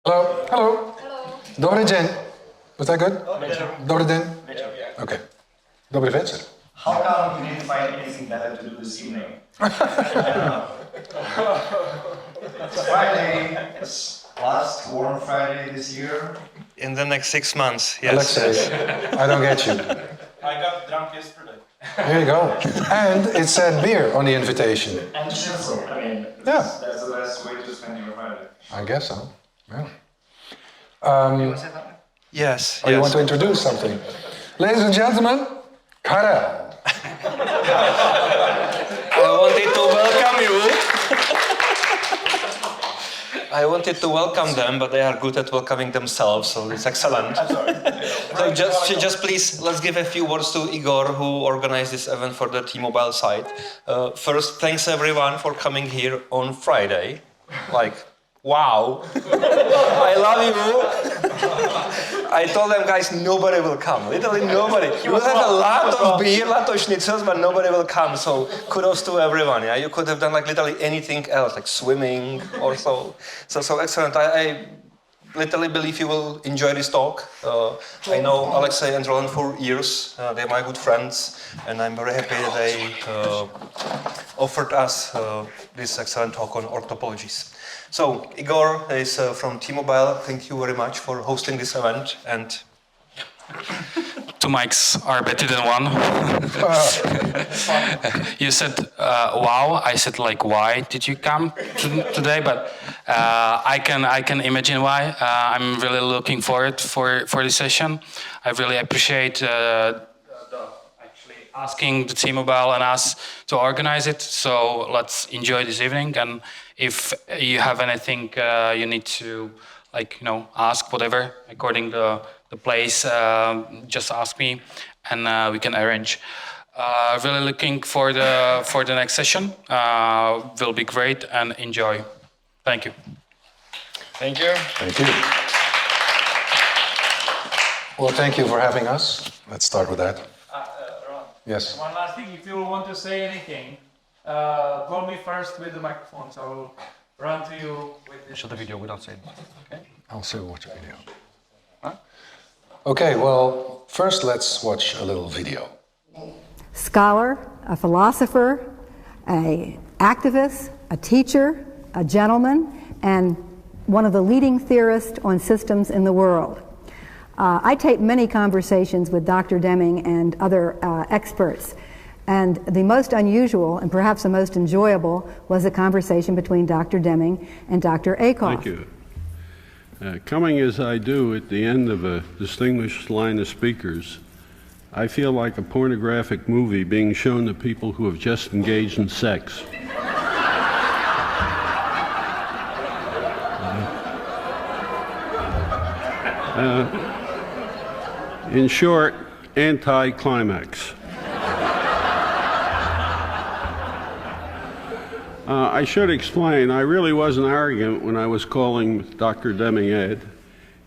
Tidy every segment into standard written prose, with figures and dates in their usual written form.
Hello. Hello. Hello. Dobry dzień. Was that good? Dobry dzień. Okay. Dobry wieczór. How come you didn't find anything better to do this evening? It's Friday. It's last warm Friday this year. In the next 6 months, yes. Alexey, I don't get you. I got drunk yesterday. Here you go. And it said beer on the invitation. And schnitzel. I mean, Yeah. that's the best way to spend your Friday. I guess so. Yeah. Yes. Oh, you want to introduce something? Ladies and gentlemen, Karel. I wanted to welcome you. I wanted to welcome them, but they are good at welcoming themselves, so it's excellent. I'm sorry. So just please, let's give a few words to Igor, who organized this event for the T-Mobile side. First, thanks everyone for coming here on Friday. Like, wow, I love you. I told them, guys, nobody will come. Literally nobody. You will have a lot of beer, a lot of schnitzels, but nobody will come. So kudos to everyone. Yeah, you could have done like literally anything else, like swimming or so. So excellent. I literally believe you will enjoy this talk. I know Alexey and Roland for years. They're my good friends, and I'm very happy they offered us this excellent talk on Org Topologies. So, Igor is from T-Mobile. Thank you very much for hosting this event. And 2 mics are better than one. You said, wow. I said, like, why did you come today? But I can imagine why. I'm really looking forward for this session. I really appreciate actually asking the T-Mobile and us to organize it. So let's enjoy this evening. And if you have anything you need to, like, ask whatever according to the place, just ask me, and we can arrange. Really looking for the next session. Will be great, and enjoy. Thank you. Thank you. Thank you. Well, thank you for having us. Let's start with that. Ron, Yes. one last thing. If you want to say anything, call me first with the microphone, so I'll run to you with this. show the video without saying. Okay. I'll still watch a video. Okay, well, first let's watch a little video. Scholar, a philosopher, an activist, a teacher, a gentleman, and one of the leading theorists on systems in the world. I taped many conversations with Dr. Deming and other experts, and the most unusual and perhaps the most enjoyable was the conversation between Dr. Deming and Dr. Akoff. Thank you. Coming as I do at the end of a distinguished line of speakers, I feel like a pornographic movie being shown to people who have just engaged in sex. In short, anti-climax. I should explain, I really wasn't arrogant when I was calling Dr. Deming Ed.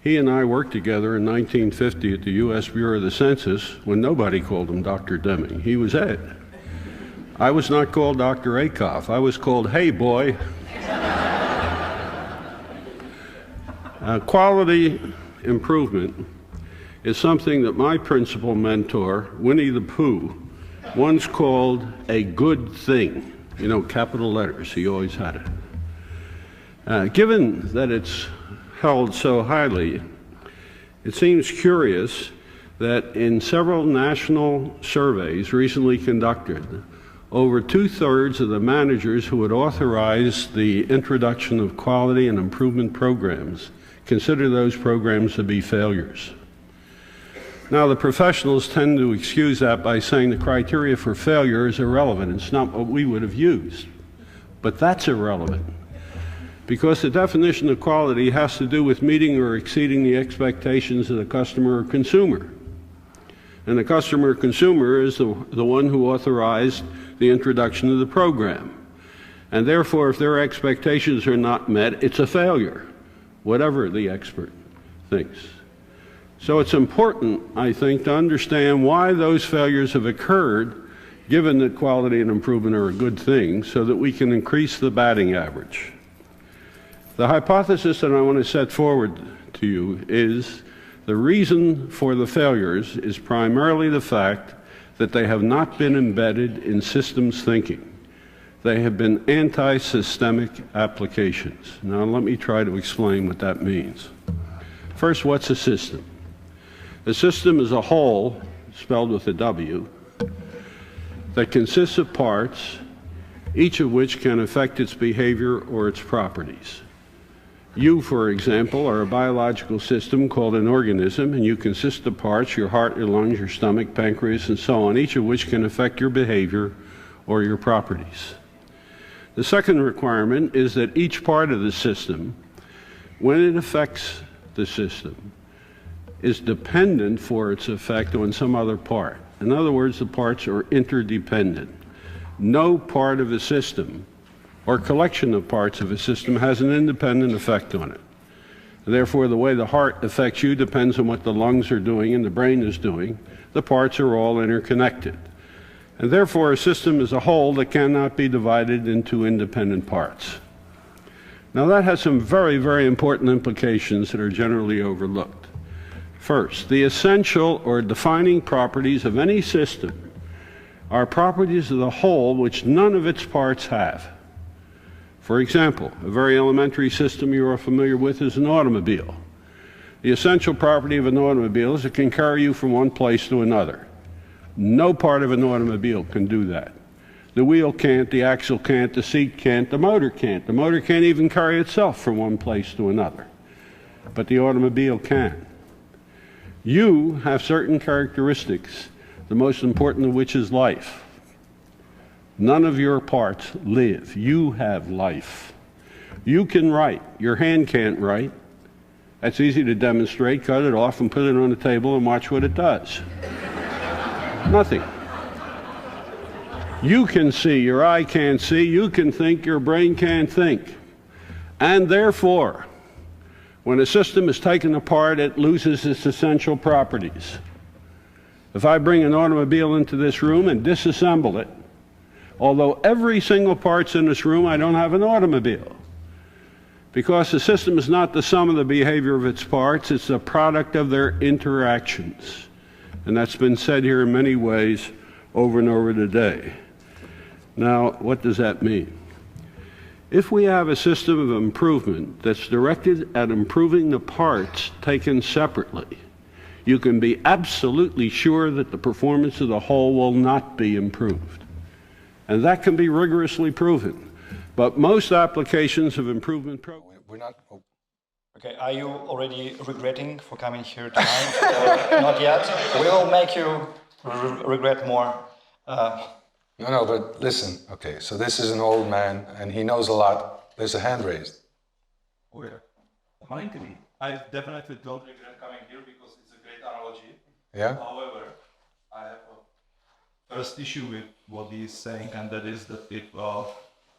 He and I worked together in 1950 at the U.S. Bureau of the Census when nobody called him Dr. Deming. He was Ed. I was not called Dr. Akoff. I was called, hey, boy. Quality improvement is something that my principal mentor, Winnie the Pooh, once called a good thing. You know, capital letters, he always had it. Given that it's held so highly, it seems curious that in several national surveys recently conducted, over 2/3 of the managers who had authorized the introduction of quality and improvement programs consider those programs to be failures. Now, the professionals tend to excuse that by saying the criteria for failure is irrelevant. It's not what we would have used. But that's irrelevant, because the definition of quality has to do with meeting or exceeding the expectations of the customer or consumer. And the customer or consumer is the one who authorized the introduction of the program. And therefore, if their expectations are not met, it's a failure, whatever the expert thinks. So it's important, I think, to understand why those failures have occurred, given that quality and improvement are a good thing, so that we can increase the batting average. The hypothesis that I want to set forward to you is the reason for the failures is primarily the fact that they have not been embedded in systems thinking. They have been anti-systemic applications. Now let me try to explain what that means. First, what's a system? A system is a whole, spelled with a W, that consists of parts, each of which can affect its behavior or its properties. You, for example, are a biological system called an organism, and you consist of parts, your heart, your lungs, your stomach, pancreas, and so on, each of which can affect your behavior or your properties. The second requirement is that each part of the system, when it affects the system, is dependent for its effect on some other part. In other words, the parts are interdependent. No part of a system or collection of parts of a system has an independent effect on it. Therefore, the way the heart affects you depends on what the lungs are doing and the brain is doing. The parts are all interconnected. And therefore, a system is a whole that cannot be divided into independent parts. Now, that has some very, very important implications that are generally overlooked. First, the essential or defining properties of any system are properties of the whole which none of its parts have. For example, a very elementary system you are familiar with is an automobile. The essential property of an automobile is it can carry you from one place to another. No part of an automobile can do that. The wheel can't, the axle can't, the seat can't, the motor can't. The motor can't even carry itself from one place to another. But the automobile can. You have certain characteristics, the most important of which is life. None of your parts live. You have life. You can write. Your hand can't write. That's easy to demonstrate. Cut it off and put it on the table and watch what it does. Nothing. You can see. Your eye can't see. You can think. Your brain can't think. And therefore, when a system is taken apart, it loses its essential properties. If I bring an automobile into this room and disassemble it, although every single part's in this room, I don't have an automobile. Because the system is not the sum of the behavior of its parts, it's the product of their interactions. And that's been said here in many ways over and over today. Now, what does that mean? If we have a system of improvement that's directed at improving the parts taken separately, you can be absolutely sure that the performance of the whole will not be improved. And that can be rigorously proven. But most applications of improvement programs... We're not... Oh. Okay, are you already regretting for coming here tonight? Not yet. We will make you regret more. No, but listen. Okay, so this is an old man, and he knows a lot. There's a hand raised. Oh yeah, mine to me. I definitely don't regret coming here because it's a great analogy. Yeah? However, I have a first issue with what he is saying, and that is that if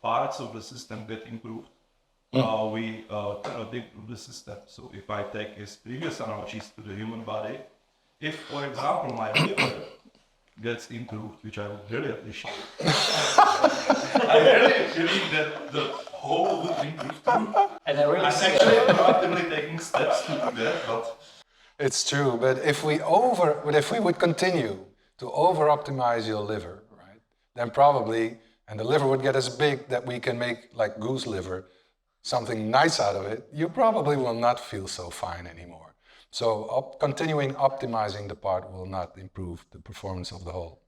parts of the system get improved, we cannot improve the system. So if I take his previous analogies to the human body, if, for example, my liver gets improved, which I would really appreciate, I really believe that the whole would improve too. And I'm actually proactively taking steps to do that, but... It's true, but if we would continue to over-optimize your liver, right, then probably, and the liver would get as big that we can make, like goose liver, something nice out of it, you probably will not feel so fine anymore. So continuing optimizing the part will not improve the performance of the whole.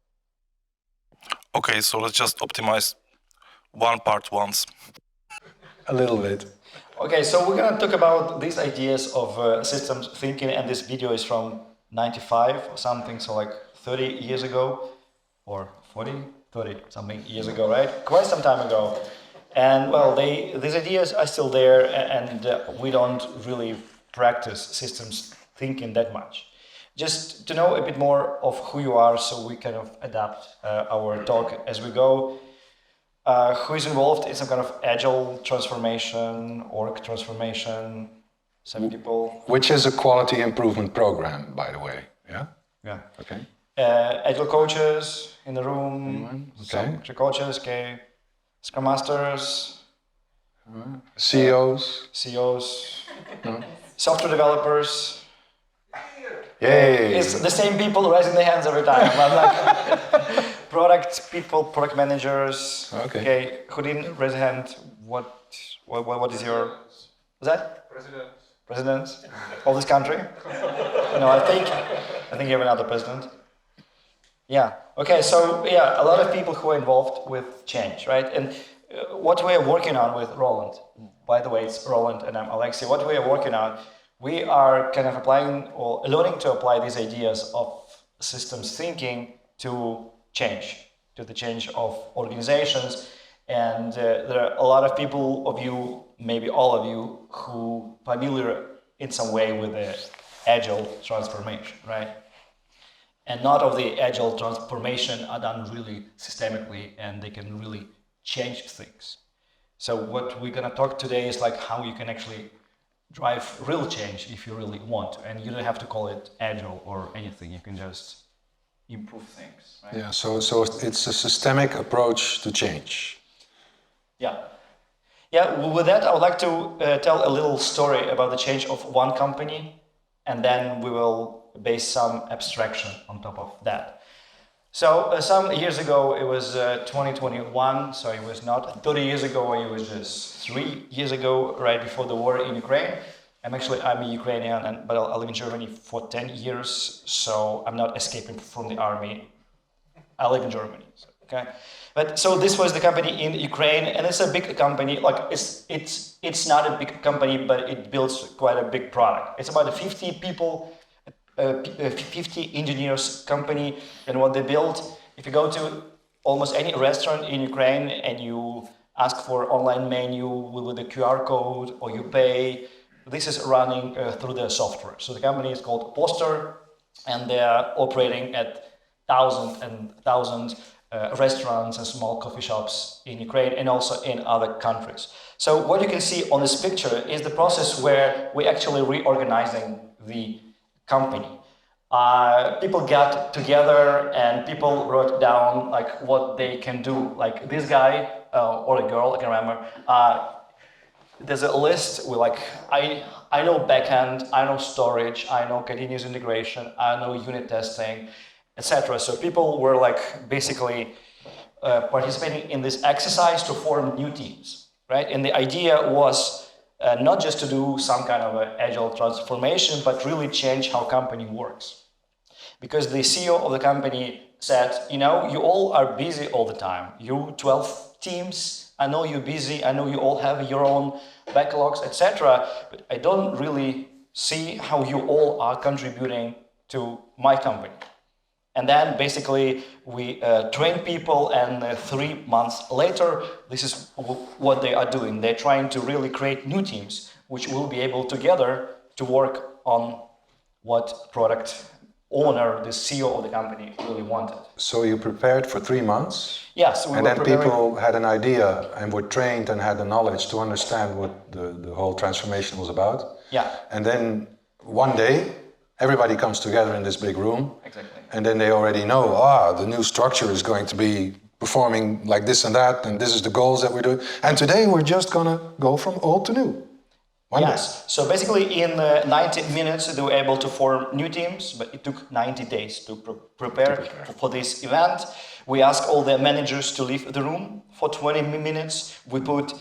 Okay, so let's just optimize one part once. A little bit. Okay, so we're going to talk about these ideas of systems thinking, and this video is from 95 or something, so like 30 years ago, or 30 something years ago, right? Quite some time ago. And well, these ideas are still there, and we don't really practice systems thinking that much. Just to know a bit more of who you are, so we kind of adapt our talk as we go. Who is involved in some kind of Agile transformation, Org transformation, some people. Which is a quality improvement program, by the way. Yeah? Yeah. Okay. Agile coaches in the room. Okay. Some coaches, okay. Scrum Masters. CEOs. Software developers. Yay! It's the same people raising their hands every time. I'm like, product people, product managers. Okay. Who didn't raise a hand? What is your? Was that? President of this country? No, I think you have another president. Yeah. Okay. So yeah, a lot of people who are involved with change, right? And what we are working on with Roland. By the way, it's Roland and I'm Alexey. What we are working on, we are kind of applying or learning to apply these ideas of systems thinking to change, to the change of organizations. And there are a lot of people of you, maybe all of you, who are familiar in some way with the Agile transformation, right? And not all the Agile transformation are done really systemically and they can really change things. So what we're gonna talk today is like how you can actually drive real change if you really want to. And you don't have to call it Agile or anything, you can just improve things, right? Yeah, so it's a systemic approach to change. Yeah, with that, I would like to tell a little story about the change of one company, and then we will base some abstraction on top of that. So some years ago, it was 2021, so it was not 30 years ago, it was just 3 years ago, right before the war in Ukraine. I'm a Ukrainian, but I live in Germany for 10 years, so I'm not escaping from the army. I live in Germany, okay? But so this was the company in Ukraine, and it's a big company. Like it's not a big company, but it builds quite a big product. It's about a 50 people, 50 engineers company, and what they build. If you go to almost any restaurant in Ukraine and you ask for online menu with the QR code, or you pay, this is running through the software. So the company is called Poster, and they are operating at thousands and thousands. Restaurants and small coffee shops in Ukraine and also in other countries. So what you can see on this picture is the process where we're actually reorganizing the company. People got together and people wrote down like what they can do. Like this guy or a girl, I can remember. There's a list with like, I know backend, I know storage, I know continuous integration, I know unit testing, etc. So people were like basically participating in this exercise to form new teams, right? And the idea was not just to do some kind of an agile transformation, but really change how company works. Because the CEO of the company said, you know, you all are busy all the time. You 12 teams, I know you're busy, I know you all have your own backlogs, etc. But I don't really see how you all are contributing to my company. And then basically we train people, and 3 months later, this is what they are doing. They're trying to really create new teams, which will be able together to work on what product owner, the CEO of the company, really wanted. So you prepared for 3 months? Yes. And then people had an idea and were trained and had the knowledge to understand what the whole transformation was about? Yeah. And then one day, everybody comes together in this big room. Exactly. And then they already know, the new structure is going to be performing like this and that, and this is the goals that we're doing. And today we're just gonna go from old to new. Yes. So basically in 90 minutes they were able to form new teams, but it took 90 days to prepare for this event. We asked all the managers to leave the room for 20 minutes. We put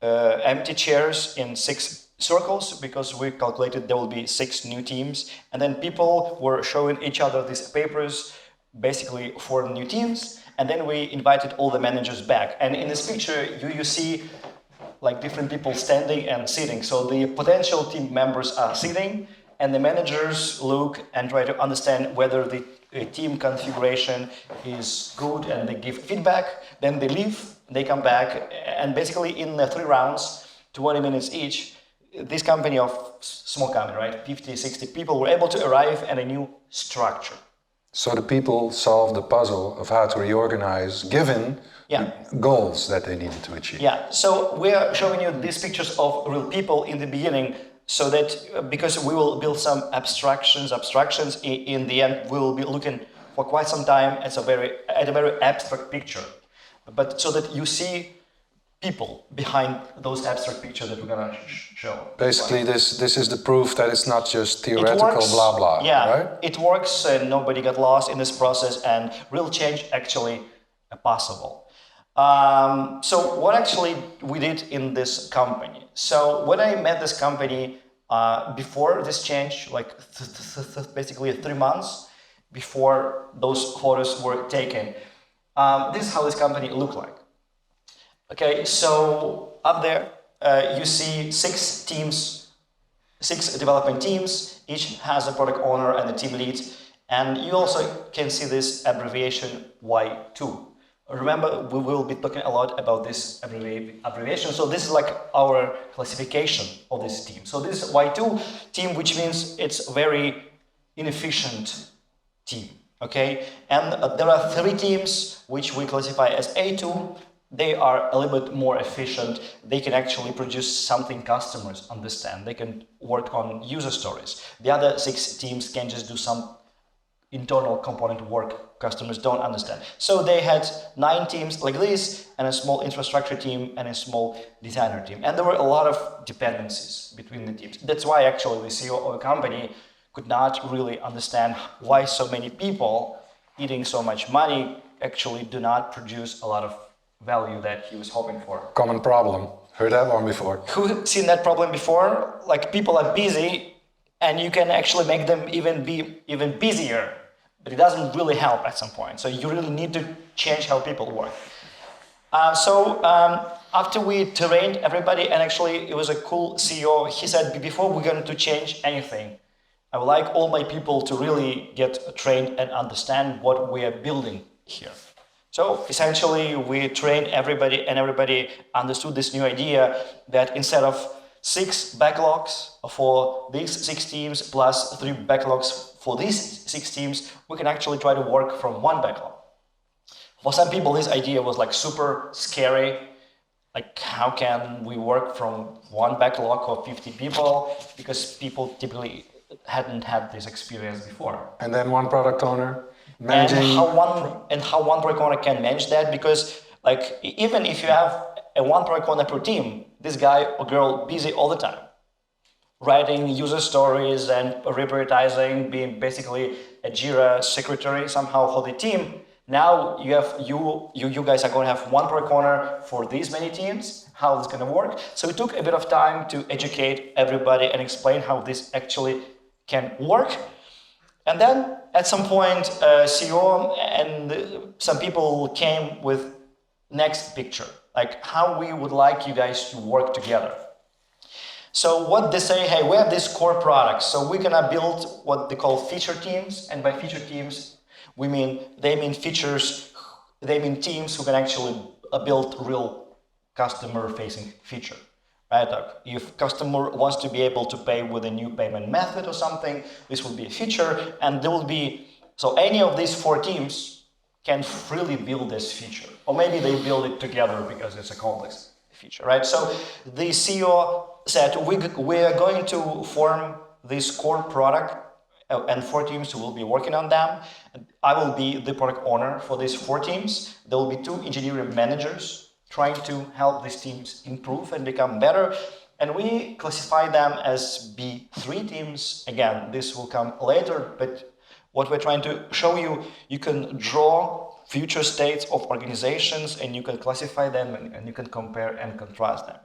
empty chairs in 6 circles because we calculated there will be 6 new teams, and then people were showing each other these papers basically for new teams, and then we invited all the managers back. And in this picture you see like different people standing and sitting. So the potential team members are sitting and the managers look and try to understand whether the team configuration is good, and they give feedback. Then they leave, they come back, and basically in 3 rounds, 20 minutes each, this company of small company, right, 50, 60 people were able to arrive at a new structure. So the people solved the puzzle of how to reorganize given goals that they needed to achieve. Yeah, so we are showing you these pictures of real people in the beginning, so that because we will build some abstractions in the end we will be looking for quite some time at a very abstract picture, but so that you see people behind those abstract pictures that we're gonna show. Basically, this is the proof that it's not just theoretical works, blah blah, yeah, right? it works and nobody got lost in this process and real change actually possible. So what actually we did in this company? So when I met this company before this change, like basically 3 months before those photos were taken, this is how this company looked like. Okay, so up there you see 6 teams, 6 development teams, each has a product owner and a team lead, and you also can see this abbreviation Y2. Remember, we will be talking a lot about this abbreviation, so this is like our classification of this team. So this is Y2 team, which means it's a very inefficient team, okay? And there are 3 teams which we classify as A2. They are a little bit more efficient. They can actually produce something customers understand. They can work on user stories. The other 6 teams can just do some internal component work customers don't understand. So they had 9 teams like this, and a small infrastructure team and a small designer team. And there were a lot of dependencies between the teams. That's why actually the CEO of a company could not really understand why so many people eating so much money actually do not produce a lot of value that he was hoping for. Common problem. Heard that one before. Who's seen that problem before? Like, people are busy and you can actually make them even busier, but it doesn't really help at some point. So you really need to change how people work. After we trained everybody, and actually it was a cool CEO, he said, before we're going to change anything, I would like all my people to really get trained and understand what we are building here. So essentially we trained everybody, and everybody understood this new idea that instead of 6 backlogs for these 6 teams plus 3 backlogs for these 6 teams, we can actually try to work from 1 backlog. For some people, this idea was like super scary. Like, how can we work from 1 backlog of 50 people? Because people typically hadn't had this experience before. And then 1 product owner managing. And how one product owner can manage that, because like, even if you have a 1 product owner per team, this guy or girl busy all the time, writing user stories and reprioritizing, being basically a Jira secretary somehow for the team. Now you have you guys are going to have 1 product owner for these many teams. How it's going to work? So it took a bit of time to educate everybody and explain how this actually can work. And then at some point, CEO and some people came with next picture, like how we would like you guys to work together. So what they say, hey, we have these core products, so we're gonna build what they call feature teams, and by feature teams, they mean teams who can actually build real customer-facing feature. Right? Like, if customer wants to be able to pay with a new payment method or something, this will be a feature, and there will be, so any of these 4 teams can freely build this feature, or maybe they build it together because it's a complex feature, right? So the CEO said, we are going to form this core product, and 4 teams will be working on them. I will be the product owner for these 4 teams. There will be 2 engineering managers trying to help these teams improve and become better. And we classify them as B3 teams. Again, this will come later, but what we're trying to show you, you can draw future states of organizations and you can classify them and you can compare and contrast them.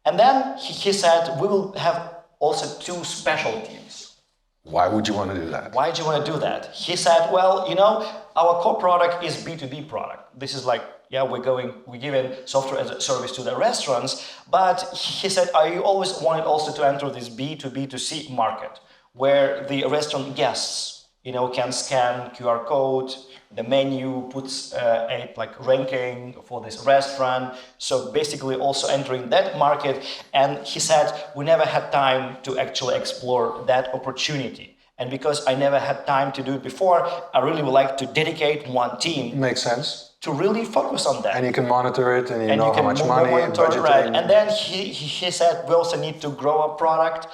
And then he said, we will have also 2 special teams. Why would you want to do that? Why do you want to do that? He said, well, you know, our core product is B2B product. This is like, yeah, we're giving software as a service to the restaurants, but he said, I always wanted also to enter this B2B2C market, where the restaurant guests, you know, can scan QR code, the menu puts a ranking for this restaurant. So basically also entering that market. And he said, we never had time to actually explore that opportunity. And because I never had time to do it before, I really would like to dedicate 1 team. Makes sense. To really focus on that. And you can monitor it and you know how much money and budgeting. Right. And then he said, we also need to grow a product.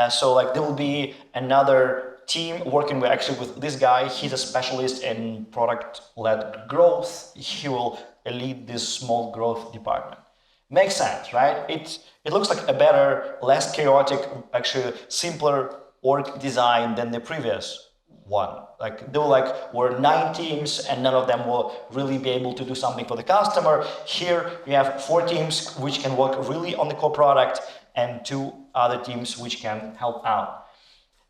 So like there will be another team working with this guy. He's a specialist in product-led growth. He will lead this small growth department. Makes sense, right? It looks like a better, less chaotic, actually simpler org design than the previous one. Like there were 9 teams and none of them will really be able to do something for the customer. Here you have 4 teams which can work really on the core product and 2 other teams which can help out.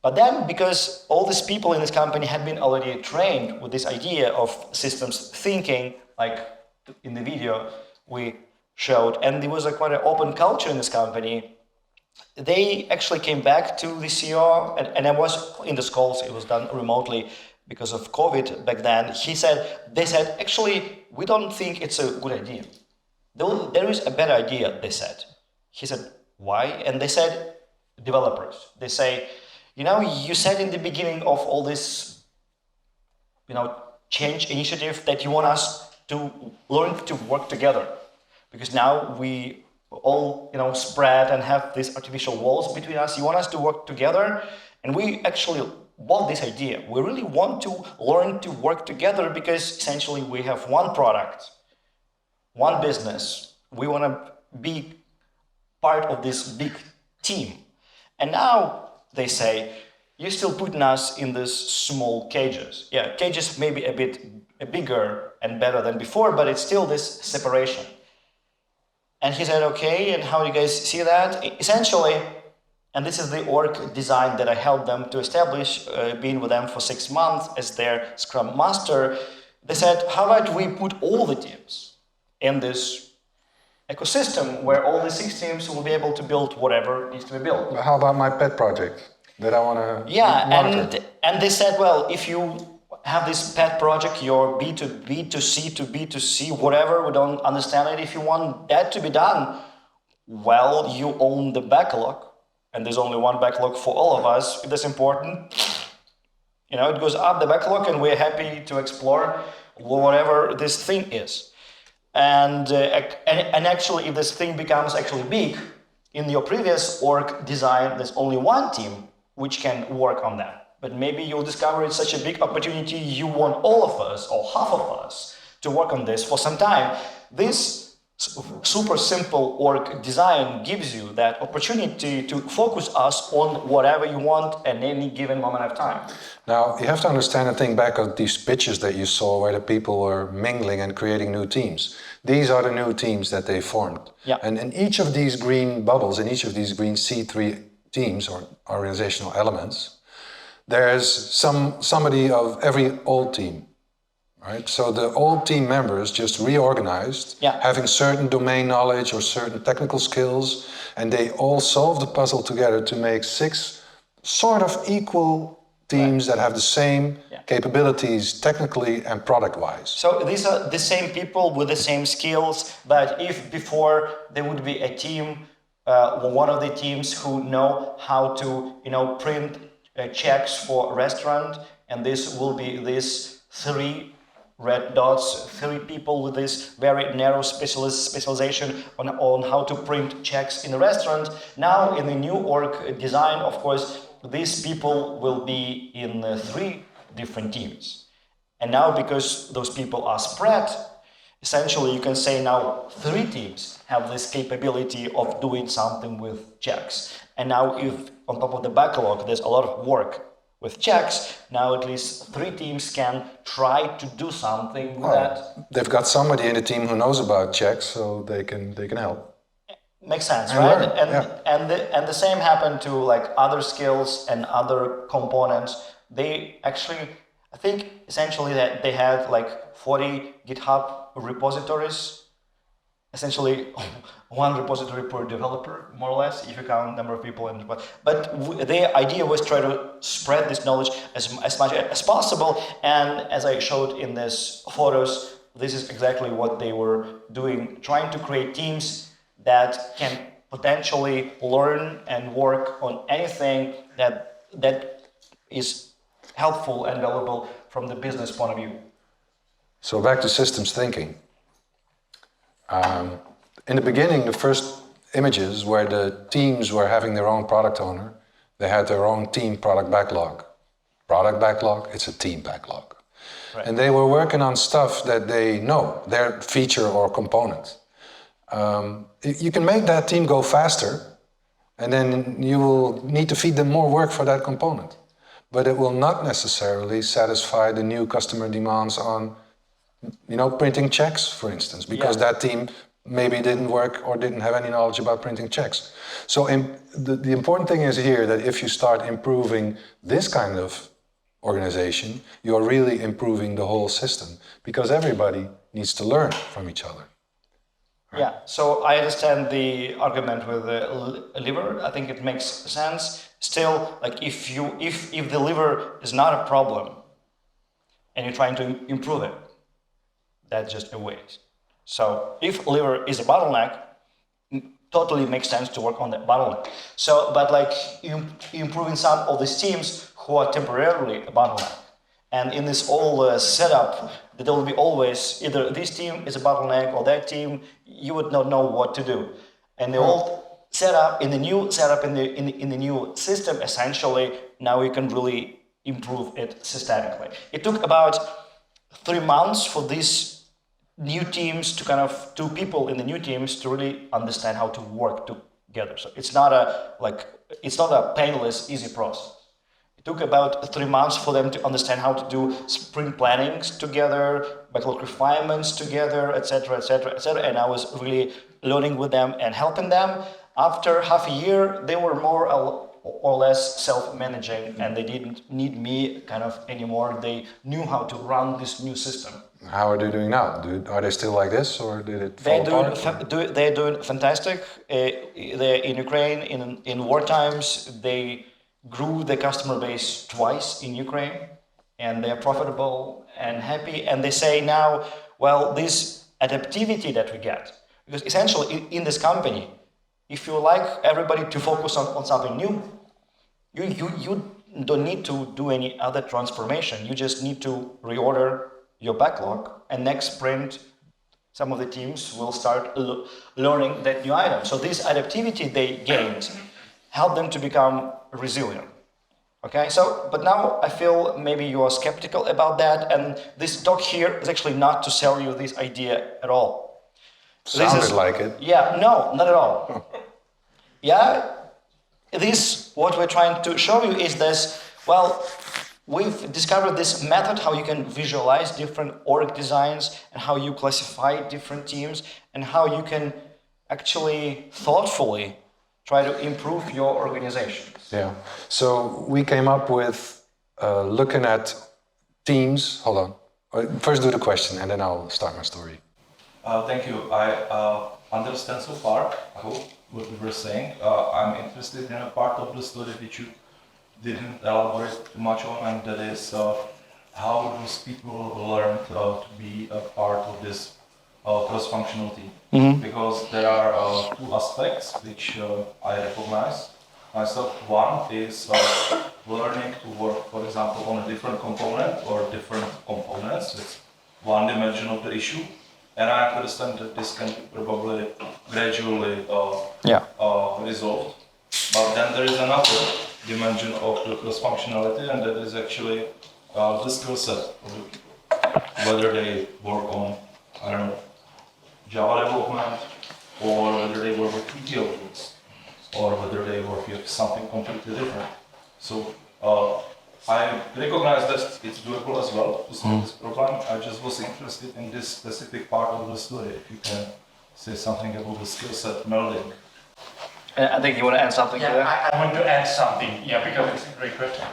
But then, because all these people in this company had been already trained with this idea of systems thinking, like in the video we showed, and there was quite an open culture in this company, they actually came back to the CEO, and I was in the calls, it was done remotely because of COVID back then. They said, actually, we don't think it's a good idea. There is a better idea, they said. He said, why? And they said, developers. They say, you said in the beginning of all this, change initiative that you want us to learn to work together. Because now we all, spread and have these artificial walls between us. You want us to work together, and we actually want this idea. We really want to learn to work together because essentially we have one product, one business. We want to be part of this big team. And now they say, you're still putting us in these small cages. Yeah, cages may be a bit bigger and better than before, but it's still this separation. And he said, okay, and how do you guys see that? Essentially, and this is the org design that I helped them to establish, being with them for 6 months as their Scrum Master. They said, how about we put all the teams in this ecosystem where all the 6 teams will be able to build whatever needs to be built. How about my pet project that I want to monitor? And they said, well, if you have this pet project, your B2B to C to B2C, whatever, we don't understand it. If you want that to be done, well, you own the backlog, and there's only one backlog for all of us. If that's important, it goes up the backlog, and we're happy to explore whatever this thing is. And actually, if this thing becomes actually big, in your previous org design, there's only one team which can work on that. But maybe you'll discover it's such a big opportunity, you want all of us, or half of us, to work on this for some time. This super simple org design gives you that opportunity to focus us on whatever you want at any given moment of time. Now, you have to understand and think back of these pitches that you saw where the people were mingling and creating new teams. These are the new teams that they formed. Yeah. And in each of these green bubbles, in each of these green C3 teams or organizational elements, there's somebody of every old team, right? So the old team members just reorganized, having certain domain knowledge or certain technical skills, and they all solved the puzzle together to make 6 sort of equal teams that have the same capabilities technically and product-wise. So these are the same people with the same skills, but if before there would be a team, one of the teams who know how to, print checks for a restaurant, and this will be these 3 red dots, 3 people with this very narrow specialization on how to print checks in a restaurant. Now in the new org design, of course, these people will be in 3 different teams. And now because those people are spread, essentially you can say now 3 teams have this capability of doing something with checks. And now if on top of the backlog there's a lot of work with checks, now at least 3 teams can try to do something with that. They've got somebody in the team who knows about checks, so they can help. Makes sense, right? And the same happened to other skills and other components. They actually, I think essentially that they had 40 GitHub repositories, essentially 1 repository per developer, more or less, if you count number of people. But the idea was try to spread this knowledge as much as possible. And as I showed in these photos, this is exactly what they were doing, trying to create teams that can potentially learn and work on anything that is helpful and valuable from the business point of view. So back to systems thinking. In the beginning, the first images where the teams were having their own product owner, they had their own team product backlog. Product backlog, it's a team backlog. Right. And they were working on stuff that they know, their feature or component. You can make that team go faster, and then you will need to feed them more work for that component. But it will not necessarily satisfy the new customer demands on, printing checks, for instance, because that team maybe didn't work or didn't have any knowledge about printing checks. So the important thing is here that if you start improving this kind of organization, you're really improving the whole system, because everybody needs to learn from each other. Right? Yeah, so I understand the argument with the liver. I think it makes sense. Still, like if the liver is not a problem and you're trying to improve it, that's just a waste. So if liver is a bottleneck, totally makes sense to work on that bottleneck. So, but like improving some of these teams who are temporarily a bottleneck. And in this whole setup, there will be always either this team is a bottleneck or that team, you would not know what to do. And the old setup, in the new setup, in the new system, essentially, now you can really improve it systemically. It took about 3 months for these new teams to two people in the new teams to really understand how to work together. So it's not a painless, easy process. It took about 3 months for them to understand how to do sprint plannings together, backlog refinements together, etc., etc., etc. And I was really learning with them and helping them. After half a year, they were more or less self-managing, and they didn't need me anymore. They knew how to run this new system. How are they doing now? Are they still like this, or did it fall apart? They're doing fantastic. They're in Ukraine. In war times, they grew the customer base twice in Ukraine, and they're profitable and happy. And they say now, well, this adaptivity that we get, because essentially in this company, if you like everybody to focus on something new, you don't need to do any other transformation. You just need to reorder your backlog, and next sprint, some of the teams will start learning that new item. So this adaptivity they gained helped them to become resilient. Okay, but now I feel maybe you are skeptical about that, and this talk here is actually not to sell you this idea at all. Sounded like it. Yeah, no, not at all. Yeah, what we're trying to show you is this, well, we've discovered this method how you can visualize different org designs and how you classify different teams and how you can actually thoughtfully try to improve your organization. Yeah, so we came up with looking at teams. Hold on. First do the question and then I'll start my story. Thank you. I understand so far, I hope, what you were saying. I'm interested in a part of the story which you didn't elaborate too much on, and that is how those people learned to be a part of this cross-functional team. Mm-hmm. Because there are two aspects which I recognize myself. One is learning to work, for example, on a different component or different components. It's one dimension of the issue. And I understand that this can be probably gradually resolved. But then there is another dimension of the cross-functionality, and that is actually the skill set of the people. Whether they work on, Java development, or whether they work with ETL tools, or whether they work with something completely different. So I recognize that it's doable as well to solve this problem. I just was interested in this specific part of the story. If you can say something about the skill set melding. I think you want to add something to that? I want to add something, because it's a great question.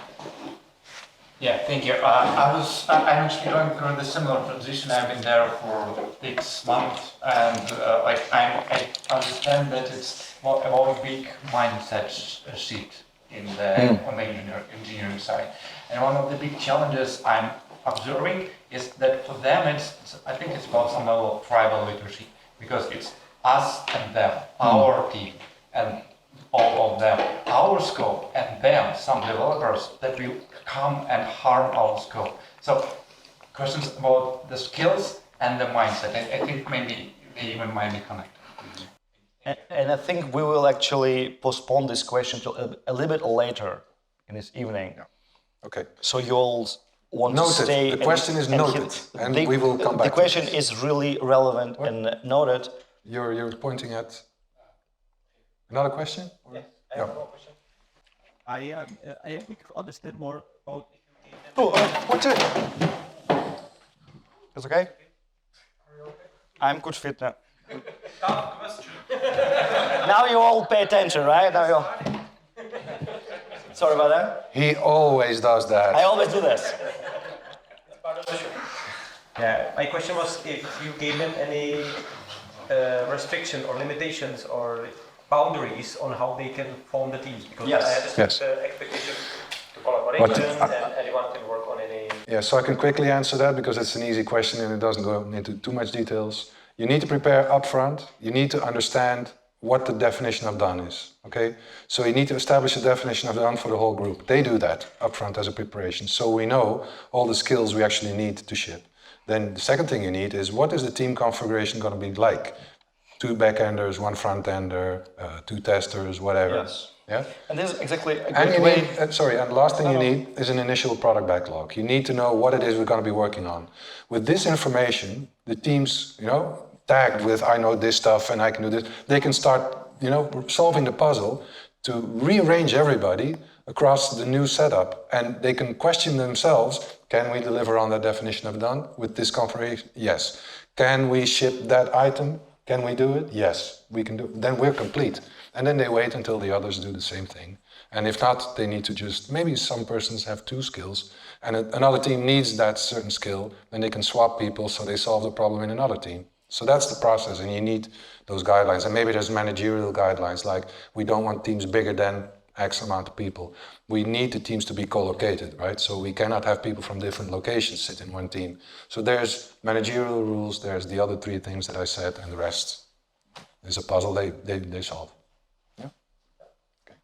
Yeah, thank you. I'm actually going through the similar transition. I've been there for 6 months, and I understand that it's about a big mindset shift on the engineering side. And one of the big challenges I'm observing is that for them I think it's about some level of tribal leadership, because it's us and them, our team, and all of them, our scope, and them, some developers that will come and harm our scope. So questions about the skills and the mindset, I think maybe they even might be connected. And I think we will actually postpone this question to a little bit later in this evening. Yeah. Okay. So you all want noted. To stay. The question is noted, and we will come back. The question is really relevant and noted. You're pointing at another question? Yeah, I have one question. I understand more about. What's it? It's okay? I'm good fit now. Tough question. Now you all pay attention, right? Now you. Sorry about that. He always does that. I always do this. Yeah, my question was if you gave them any restriction or limitations or boundaries on how they can form the teams, because Yes. I understand the expectation to collaboration and anyone can work on any. Yeah, so I can quickly answer that because it's an easy question and it doesn't go into too much details. You need to prepare upfront. You need to understand what the definition of done is, okay? So you need to establish a definition of done for the whole group. They do that upfront as a preparation, so we know all the skills we actually need to ship. Then the second thing you need is what is the team configuration going to be like? 2 backenders, 1 frontender, 2 testers, whatever. Yes. Yeah. And this is exactly a And great you way. need, and the last thing you need is an initial product backlog. You need to know what it is we're going to be working on. With this information, the teams, tagged with I know this stuff and I can do this, they can start, solving the puzzle to rearrange everybody across the new setup, and they can question themselves, can we deliver on that definition of done with this configuration? Yes. Can we ship that item? Can we do it? Yes, we can do it. Then we're complete. And then they wait until the others do the same thing. And if not, they need to just, maybe some persons have 2 skills and another team needs that certain skill, then they can swap people so they solve the problem in another team. So that's the process, and you need those guidelines. And maybe there's managerial guidelines, like we don't want teams bigger than X amount of people. We need the teams to be co-located, right? So we cannot have people from different locations sit in one team. So there's managerial rules, there's the other 3 things that I said, and the rest is a puzzle they solve. Yeah? Okay.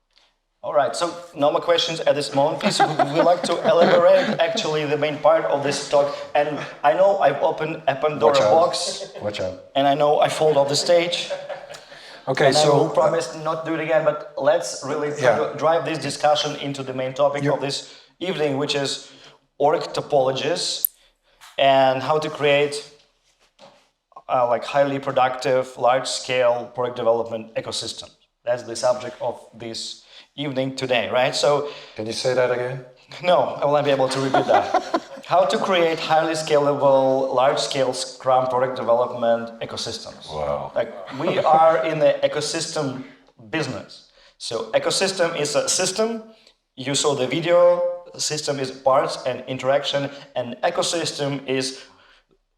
All right, so no more questions at this moment. Please, we would like to elaborate actually the main part of this talk. And I know I've opened a Pandora box. Watch out. And I know I fall off the stage. Okay, and so I will promise not do it again, but let's really try to drive this discussion into the main topic of this evening, which is org topologies and how to create like highly productive, large-scale product development ecosystem. That's the subject of this evening today, right? So, can you say that again? No, I will not be able to repeat that. How to create highly scalable, large-scale Scrum product development ecosystems. Wow. Like we are in the ecosystem business. So ecosystem is a system. You saw the video. System is parts and interaction, and ecosystem is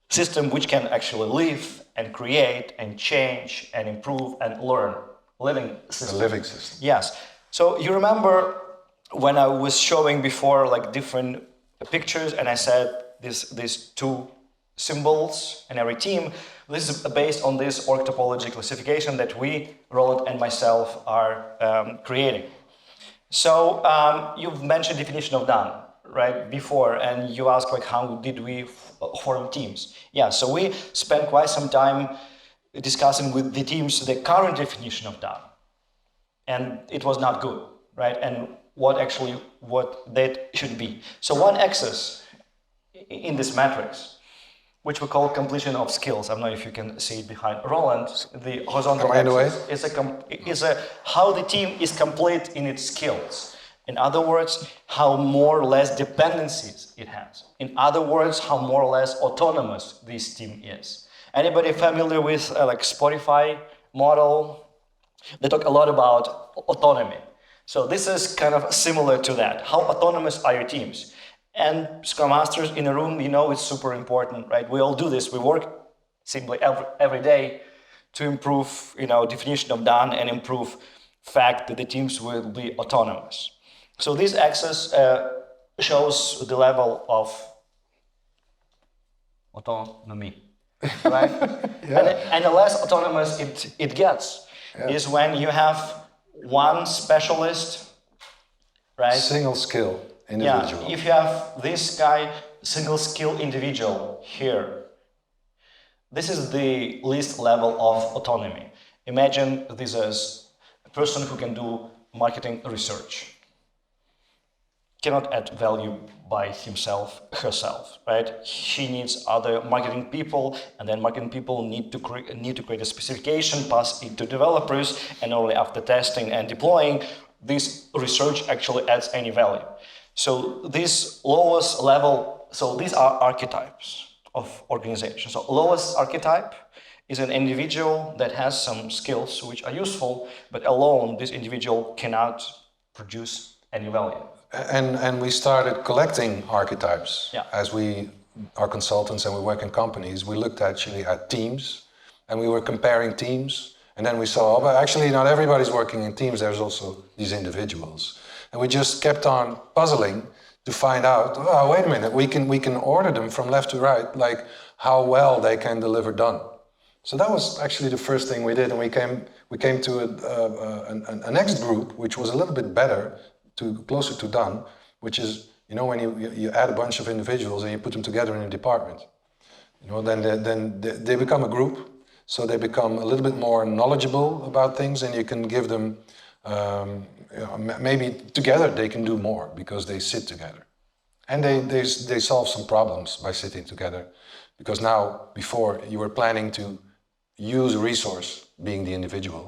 system which can actually live and create and change and improve and learn. Living system. A living system. Yes. So you remember when I was showing before like different pictures and I said these 2 symbols in every team, this is based on this org topology classification that we, Roland and myself, are creating. So you've mentioned definition of done, right, before, and you asked like how did we form teams? Yeah, so we spent quite some time discussing with the teams the current definition of done. And it was not good, right? And what that should be. So one axis in this matrix, which we call completion of skills. I don't know if you can see it behind Roland. The horizontal axis is how the team is complete in its skills. In other words, how more or less dependencies it has. In other words, how more or less autonomous this team is. Anybody familiar with like Spotify model? They talk a lot about autonomy. So this is kind of similar to that. How autonomous are your teams? And Scrum Masters in a room, it's super important, right? We all do this. We work simply every day to improve, definition of done and improve fact that the teams will be autonomous. So this axis shows the level of autonomy, right? And the less autonomous it gets is when you have one specialist, right? Single skill individual. Yeah, if you have this guy, single skill individual here, this is the least level of autonomy. Imagine this as a person who can do marketing research, cannot add value by himself, herself, right? She needs other marketing people, and then marketing people need to create a specification, pass it to developers, and only after testing and deploying, this research actually adds any value. So this lowest level, so these are archetypes of organization. So lowest archetype is an individual that has some skills which are useful, but alone this individual cannot produce any value. And we started collecting archetypes. Yeah. As we are consultants and we work in companies, we looked actually at teams, and we were comparing teams, and then we saw, oh, but actually not everybody's working in teams, there's also these individuals. And we just kept on puzzling to find out, oh, wait a minute, we can order them from left to right, like how well they can deliver done. So that was actually the first thing we did, and we came to a next group, which was a little bit better, closer to done, which is, you know, when you add a bunch of individuals and you put them together in a department, you know, then they become a group, so they become a little bit more knowledgeable about things, and you can give them, you know, maybe together they can do more because they sit together, and they solve some problems by sitting together, because now before you were planning to use a resource, being the individual.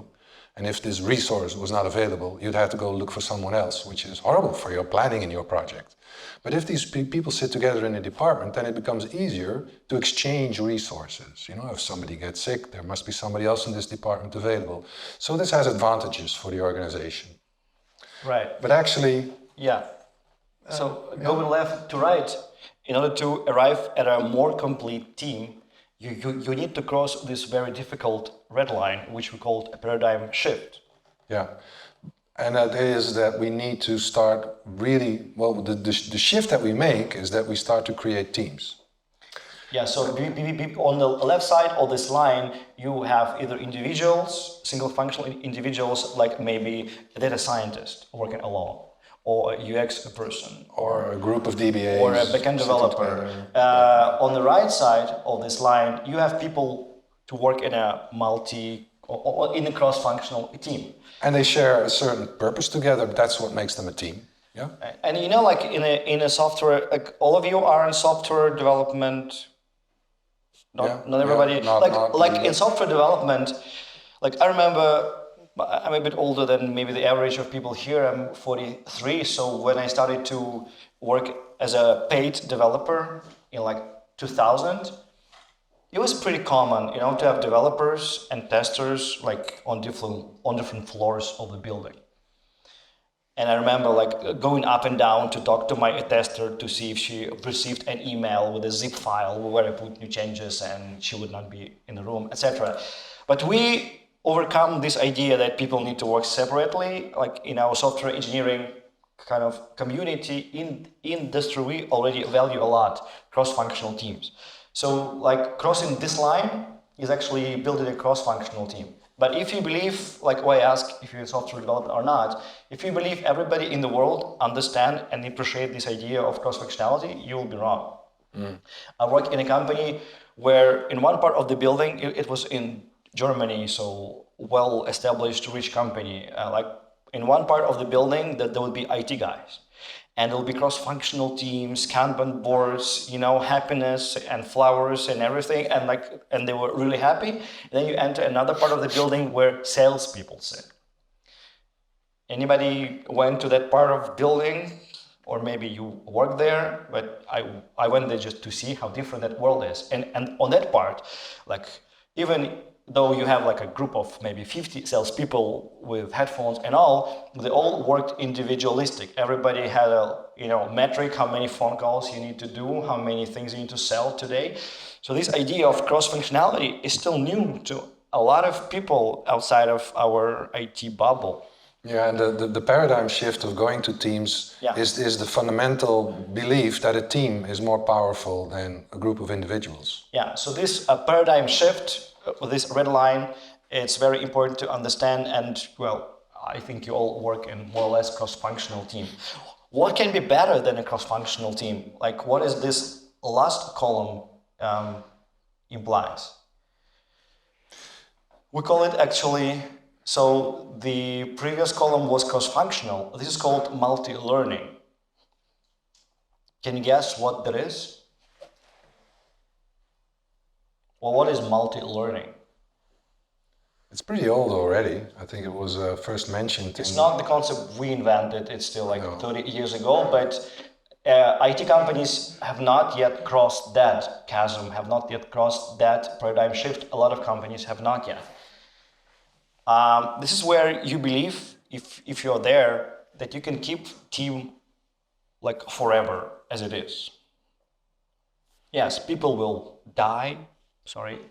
And if this resource was not available, you'd have to go look for someone else, which is horrible for your planning in your project. But if these people sit together in a department, then it becomes easier to exchange resources. You know, if somebody gets sick, there must be somebody else in this department available. So this has advantages for the organization. Right. But actually... Yeah. So going left to right, in order to arrive at a more complete team, you need to cross this very difficult red line, which we call a paradigm shift. Yeah, and that is that we need to start really, well, the shift that we make is that we start to create teams. Yeah, so on the left side of this line, you have either individuals, single functional individuals, like maybe a data scientist working alone, or a UX person, or a group of DBAs, or a backend developer. On the right side of this line, you have people to work in a in a cross-functional team. And they share a certain purpose together. That's what makes them a team. Yeah. And you know, like in a software, like all of you are in software development. Not everybody. Yeah, in software development, like I remember. I'm a bit older than maybe the average of people here. I'm 43, so when I started to work as a paid developer in like 2000, it was pretty common, you know, to have developers and testers like on different floors of the building. And I remember like going up and down to talk to my tester to see if she received an email with a zip file where I put new changes and she would not be in the room, etc. But we overcome this idea that people need to work separately. Like in our software engineering kind of community in industry, we already value a lot cross-functional teams. So like crossing this line is actually building a cross-functional team. But if you believe, like I ask if you're a software developer or not, if you believe everybody in the world understand and appreciate this idea of cross-functionality, you will be wrong. I work in a company where in one part of the building, it was in Germany, so well-established, rich company. Like in one part of the building, that there would be IT guys, and there will be cross-functional teams, Kanban boards, you know, happiness and flowers and everything, and they were really happy. And then you enter another part of the building where salespeople sit. Anybody went to that part of building, or maybe you work there? But I went there just to see how different that world is. And on that part, like even though you have like a group of maybe 50 salespeople with headphones and all, they all worked individualistic. Everybody had a metric, how many phone calls you need to do, how many things you need to sell today. So this idea of cross-functionality is still new to a lot of people outside of our IT bubble. Yeah, and the paradigm shift of going to teams is the fundamental belief that a team is more powerful than a group of individuals. Yeah, so this paradigm shift, with this red line, it's very important to understand, and well, I think you all work in more or less cross-functional team. What can be better than a cross-functional team? Like, what is this last column implies? We call it actually, so the previous column was cross-functional. This is called multi-learning. Can you guess what that is? Well, what is multi-learning? It's pretty old already. I think it was first mentioned. It's not the concept we invented, it's still like 30 years ago, but IT companies have not yet crossed that chasm, have not yet crossed that paradigm shift. A lot of companies have not yet. This is where you believe, if you're there, that you can keep team like forever as it is. Yes, people will die.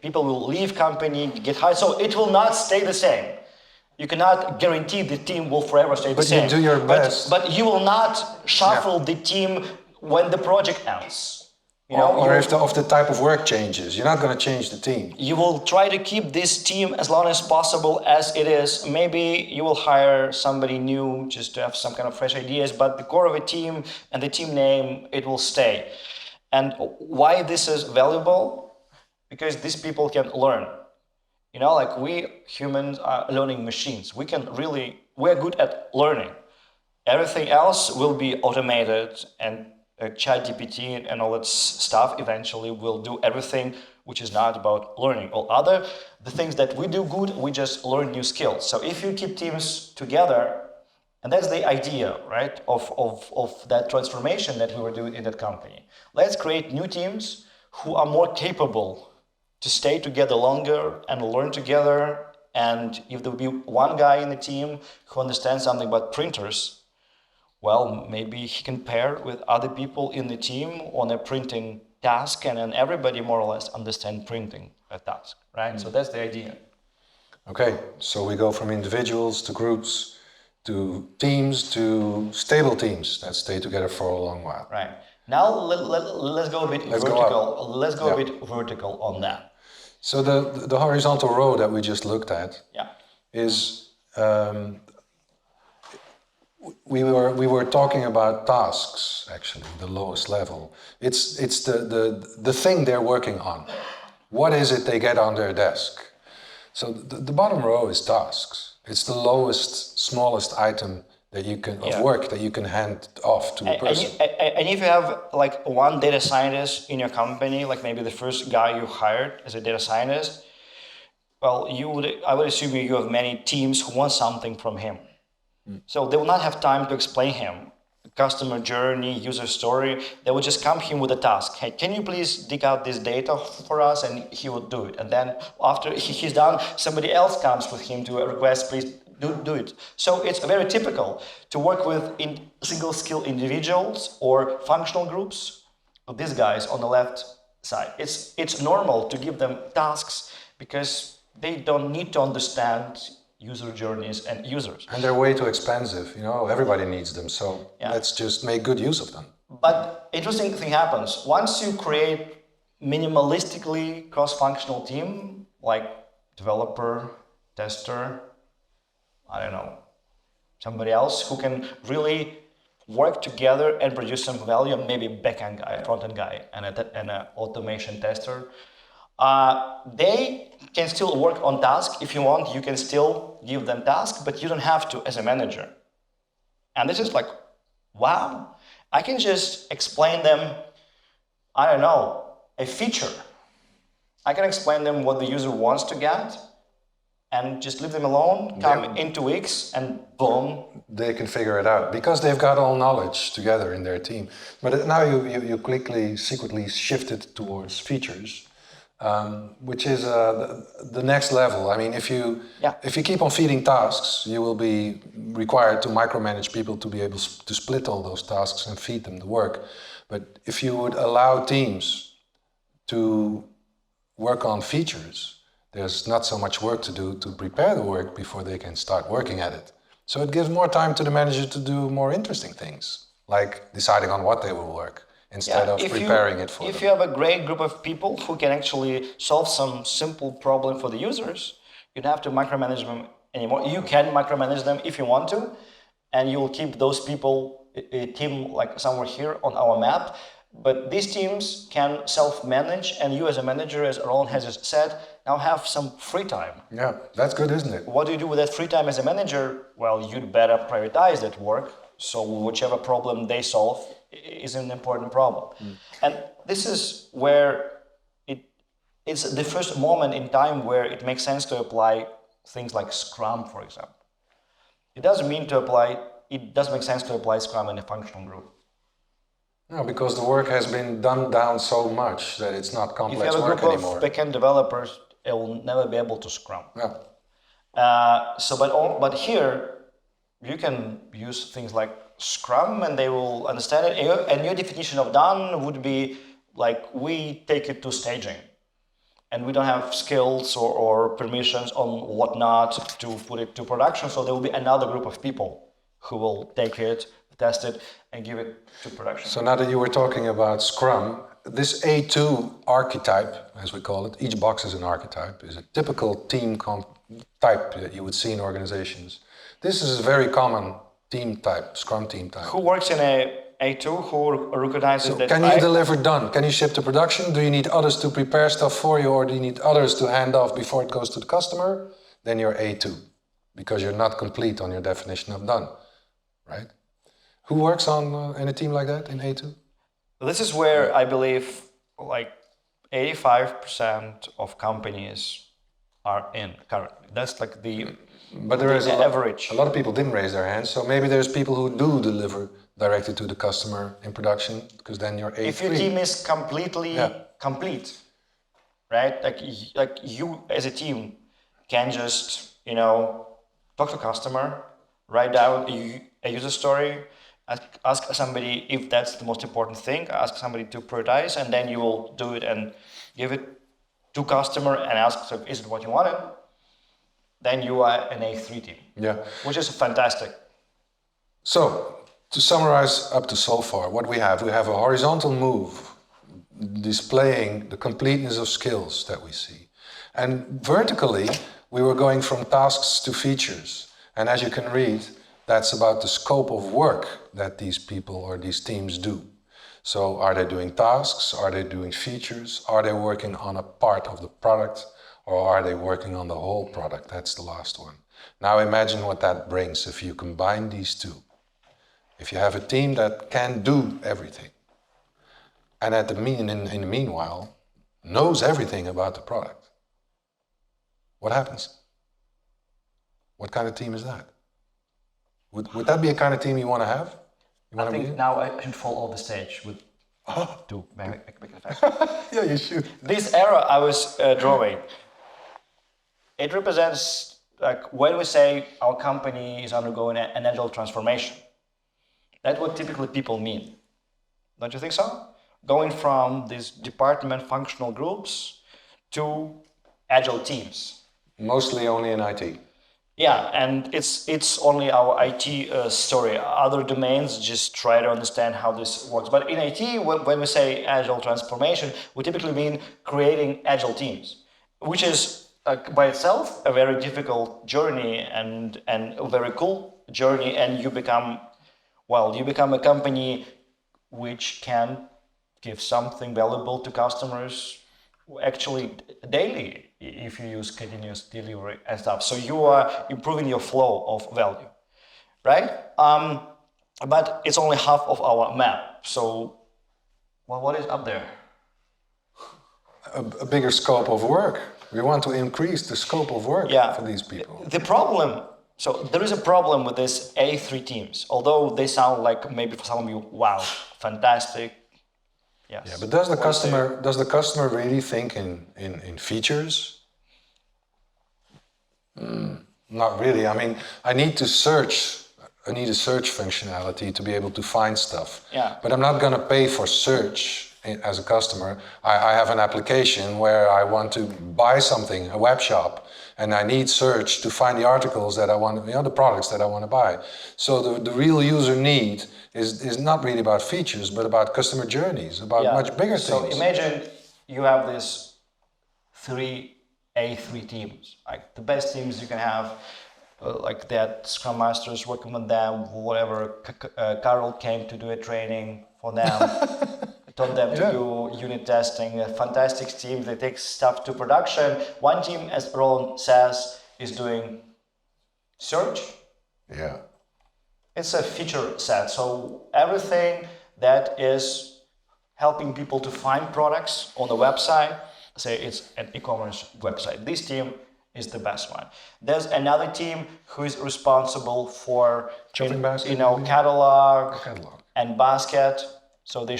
People will leave company, get hired, so it will not stay the same. You cannot guarantee the team will forever stay the same. But you do your best. But you will not shuffle the team when the project ends. Or if the type of work changes, you're not going to change the team. You will try to keep this team as long as possible as it is. Maybe you will hire somebody new just to have some kind of fresh ideas, but the core of a team and the team name, it will stay. And why this is valuable? Because these people can learn. Like we humans are learning machines. We're good at learning. Everything else will be automated, and ChatGPT and all that stuff eventually will do everything which is not about learning. The things that we do good, we just learn new skills. So if you keep teams together, and that's the idea, right, of that transformation that we were doing in that company. Let's create new teams who are more capable to stay together longer and learn together. And if there will be one guy in the team who understands something about printers, well, maybe he can pair with other people in the team on a printing task, and then everybody more or less understand printing a task, right? So that's the idea. Okay, so we go from individuals to groups to teams to stable teams that stay together for a long while. Right. Now let's go a bit vertical. Let's go a bit vertical on that. So the horizontal row that we just looked at is we were talking about tasks, actually, the lowest level. It's the thing they're working on. What is it they get on their desk? So the bottom row is tasks. It's the lowest, smallest item that you can of work that you can hand off to a person. And if you have like one data scientist in your company, like maybe the first guy you hired as a data scientist, well, I would assume you have many teams who want something from him. So they will not have time to explain him customer journey, user story. They will just come him with a task. Hey, can you please dig out this data for us? And he will do it. And then after he's done, somebody else comes with him to request, please do it. So it's very typical to work with single skill individuals or functional groups. These guys on the left side. It's normal to give them tasks because they don't need to understand user journeys and users. And they're way too expensive, everybody needs them, so let's just make good use of them. But interesting thing happens. Once you create minimalistically cross-functional team, like developer, tester, I don't know, somebody else who can really work together and produce some value, maybe backend guy, front-end guy, and an automation tester, they can still work on task. If you want, you can still give them tasks, but you don't have to as a manager. And this is like, wow, I can just explain them, I don't know, a feature. I can explain them what the user wants to get and just leave them alone, come in 2 weeks and boom. They can figure it out because they've got all knowledge together in their team. But now you quickly, secretly shifted towards features. Which is the next level. I mean, if you keep on feeding tasks, you will be required to micromanage people to be able to split all those tasks and feed them the work. But if you would allow teams to work on features, there's not so much work to do to prepare the work before they can start working at it. So it gives more time to the manager to do more interesting things, like deciding on what they will work, instead of preparing it for them. If you have a great group of people who can actually solve some simple problem for the users, you don't have to micromanage them anymore. You can micromanage them if you want to, and you will keep those people, a team like somewhere here on our map. But these teams can self-manage, and you as a manager, as Roland has just said, now have some free time. Yeah, that's good, isn't it? What do you do with that free time as a manager? Well, you'd better prioritize that work. So whichever problem they solve, is an important problem. And this is where it's the first moment in time where it makes sense to apply things like Scrum, for example. It does make sense to apply Scrum in a functional group. No, because the work has been done down so much that it's not complex work anymore. If you have a group of backend developers, it will never be able to Scrum. Yeah. But here, you can use things like Scrum and they will understand it. A new definition of done would be like, we take it to staging. And we don't have skills or permissions on whatnot to put it to production. So there will be another group of people who will take it, test it, and give it to production. So now that you were talking about Scrum, this A2 archetype, as we call it, each box is an archetype, is a typical team type that you would see in organizations. This is a very common team type, Scrum team type. Who works in a A2, who recognizes that... Can you deliver done? Can you ship to production? Do you need others to prepare stuff for you, or do you need others to hand off before it goes to the customer? Then you're A2, because you're not complete on your definition of done, right? Who works on in a team like that, in A2? This is where I believe like 85% of companies are in currently. That's like the average. A lot of people didn't raise their hands, so maybe there's people who do deliver directly to the customer in production, because then you're A3. If your team is completely complete, right? Like you as a team can just, talk to customer, write down a user story, ask somebody if that's the most important thing, ask somebody to prioritize, and then you will do it and give it to customer and ask, so is it what you wanted? Then you are an A3 team, which is fantastic. So, to summarize up to so far, what we have a horizontal move displaying the completeness of skills that we see. And vertically, we were going from tasks to features. And as you can read, that's about the scope of work that these people or these teams do. So are they doing tasks? Are they doing features? Are they working on a part of the product? Or are they working on the whole product? That's the last one. Now imagine what that brings if you combine these two. If you have a team that can do everything, and in the meanwhile knows everything about the product, what happens? What kind of team is that? Would that be a kind of team you want to have? I think now I should fall off the stage with to make it fact. Yeah, you should. This era I was drawing, it represents like when we say our company is undergoing an agile transformation. That's what typically people mean. Don't you think so? Going from these department functional groups to agile teams. Mostly only in IT. Yeah, and it's only our IT story. Other domains just try to understand how this works. But in IT, when we say agile transformation, we typically mean creating agile teams, which is by itself a very difficult journey and a very cool journey. And you become a company which can give something valuable to customers actually daily if you use continuous delivery and stuff. So you are improving your flow of value, right? But it's only half of our map. So what is up there? A bigger scope of work. We want to increase the scope of work for these people. The problem, so there is a problem with these A3 teams, although they sound like maybe for some of you, wow, fantastic. Yes. Yeah, but does the customer really think in features? Not really. I mean, I need a search functionality to be able to find stuff. Yeah. But I'm not going to pay for search as a customer. I have an application where I want to buy something, a web shop, and I need search to find the articles that I want, the products that I want to buy. So the real user need is not really about features, but about customer journeys, about much bigger things. So imagine you have these 3 A3 teams, like the best teams you can have, like that Scrum Masters working with them, whatever. Carol came to do a training for them, taught them to do unit testing. A fantastic team, they take stuff to production. One team, as Roland says, is doing search. Yeah. It's a feature set, so everything that is helping people to find products on the website. Say it's an e-commerce website. This team is the best one. There's another team who is responsible for catalog and basket. So they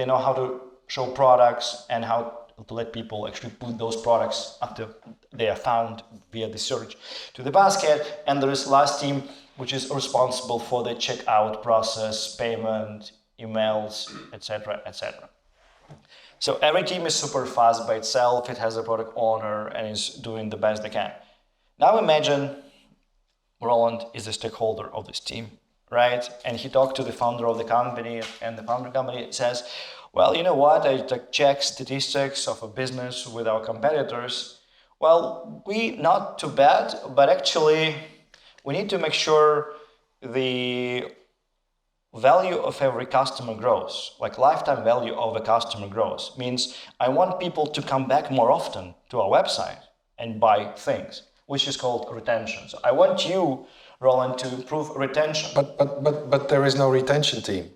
know how to show products and how to let people actually put those products after they are found via the search to the basket. And there is last team which is responsible for the checkout process, payment, emails, etc., etc. So every team is super fast by itself. It has a product owner and is doing the best they can. Now imagine Roland is a stakeholder of this team, right? And he talked to the founder of the company, and the founder company says, well, you know what? I check statistics of a business with our competitors. Well, we not too bad, but actually we need to make sure the value of every customer grows, like lifetime value of a customer grows. Means I want people to come back more often to our website and buy things, which is called retention. So I want you, Roland, to improve retention. But there is no retention team.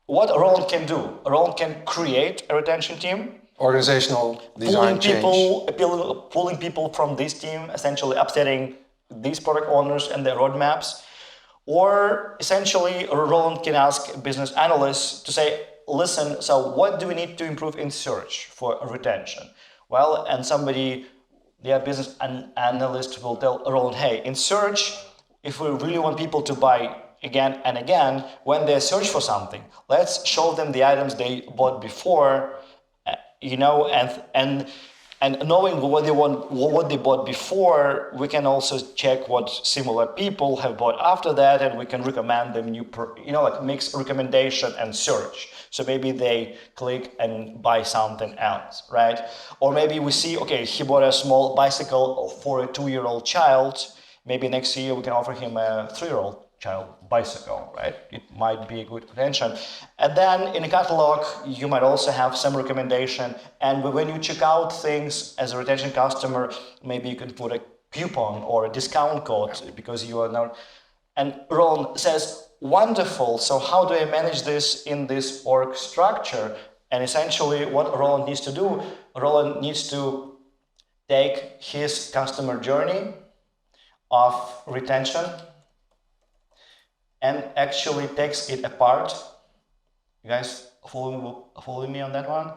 What Roland can do, Roland can create a retention team. Organizational design Pulling people from this team, essentially upsetting these product owners and their roadmaps. Or essentially, Roland can ask business analysts to say, listen, so what do we need to improve in search for retention? Well, and their business analyst will tell Roland, hey, in search, if we really want people to buy again and again, when they search for something, let's show them the items they bought before, and knowing what they want, what they bought before, we can also check what similar people have bought after that, and we can recommend them mix recommendation and search. So maybe they click and buy something else, right? Or maybe we see, okay, he bought a small bicycle for a 2-year-old child. Maybe next year we can offer him a 3-year-old child bicycle, right? It might be a good retention. And then in a catalog, you might also have some recommendation. And when you check out things as a retention customer, maybe you can put a coupon or a discount code because you are now. And Roland says, wonderful. So how do I manage this in this org structure? And essentially what Roland needs to do, Roland needs to take his customer journey of retention and actually takes it apart. You guys follow me on that one?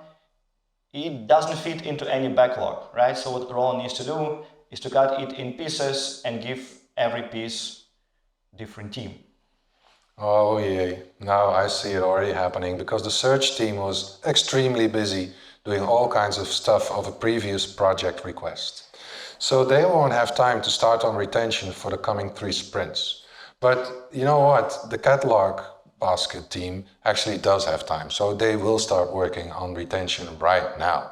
It doesn't fit into any backlog, right? So what Roland needs to do is to cut it in pieces and give every piece different team. Oh yeah, now I see it already happening because the search team was extremely busy doing all kinds of stuff of a previous project request. So they won't have time to start on retention for the coming 3 sprints. But you know what? The catalog basket team actually does have time. So they will start working on retention right now,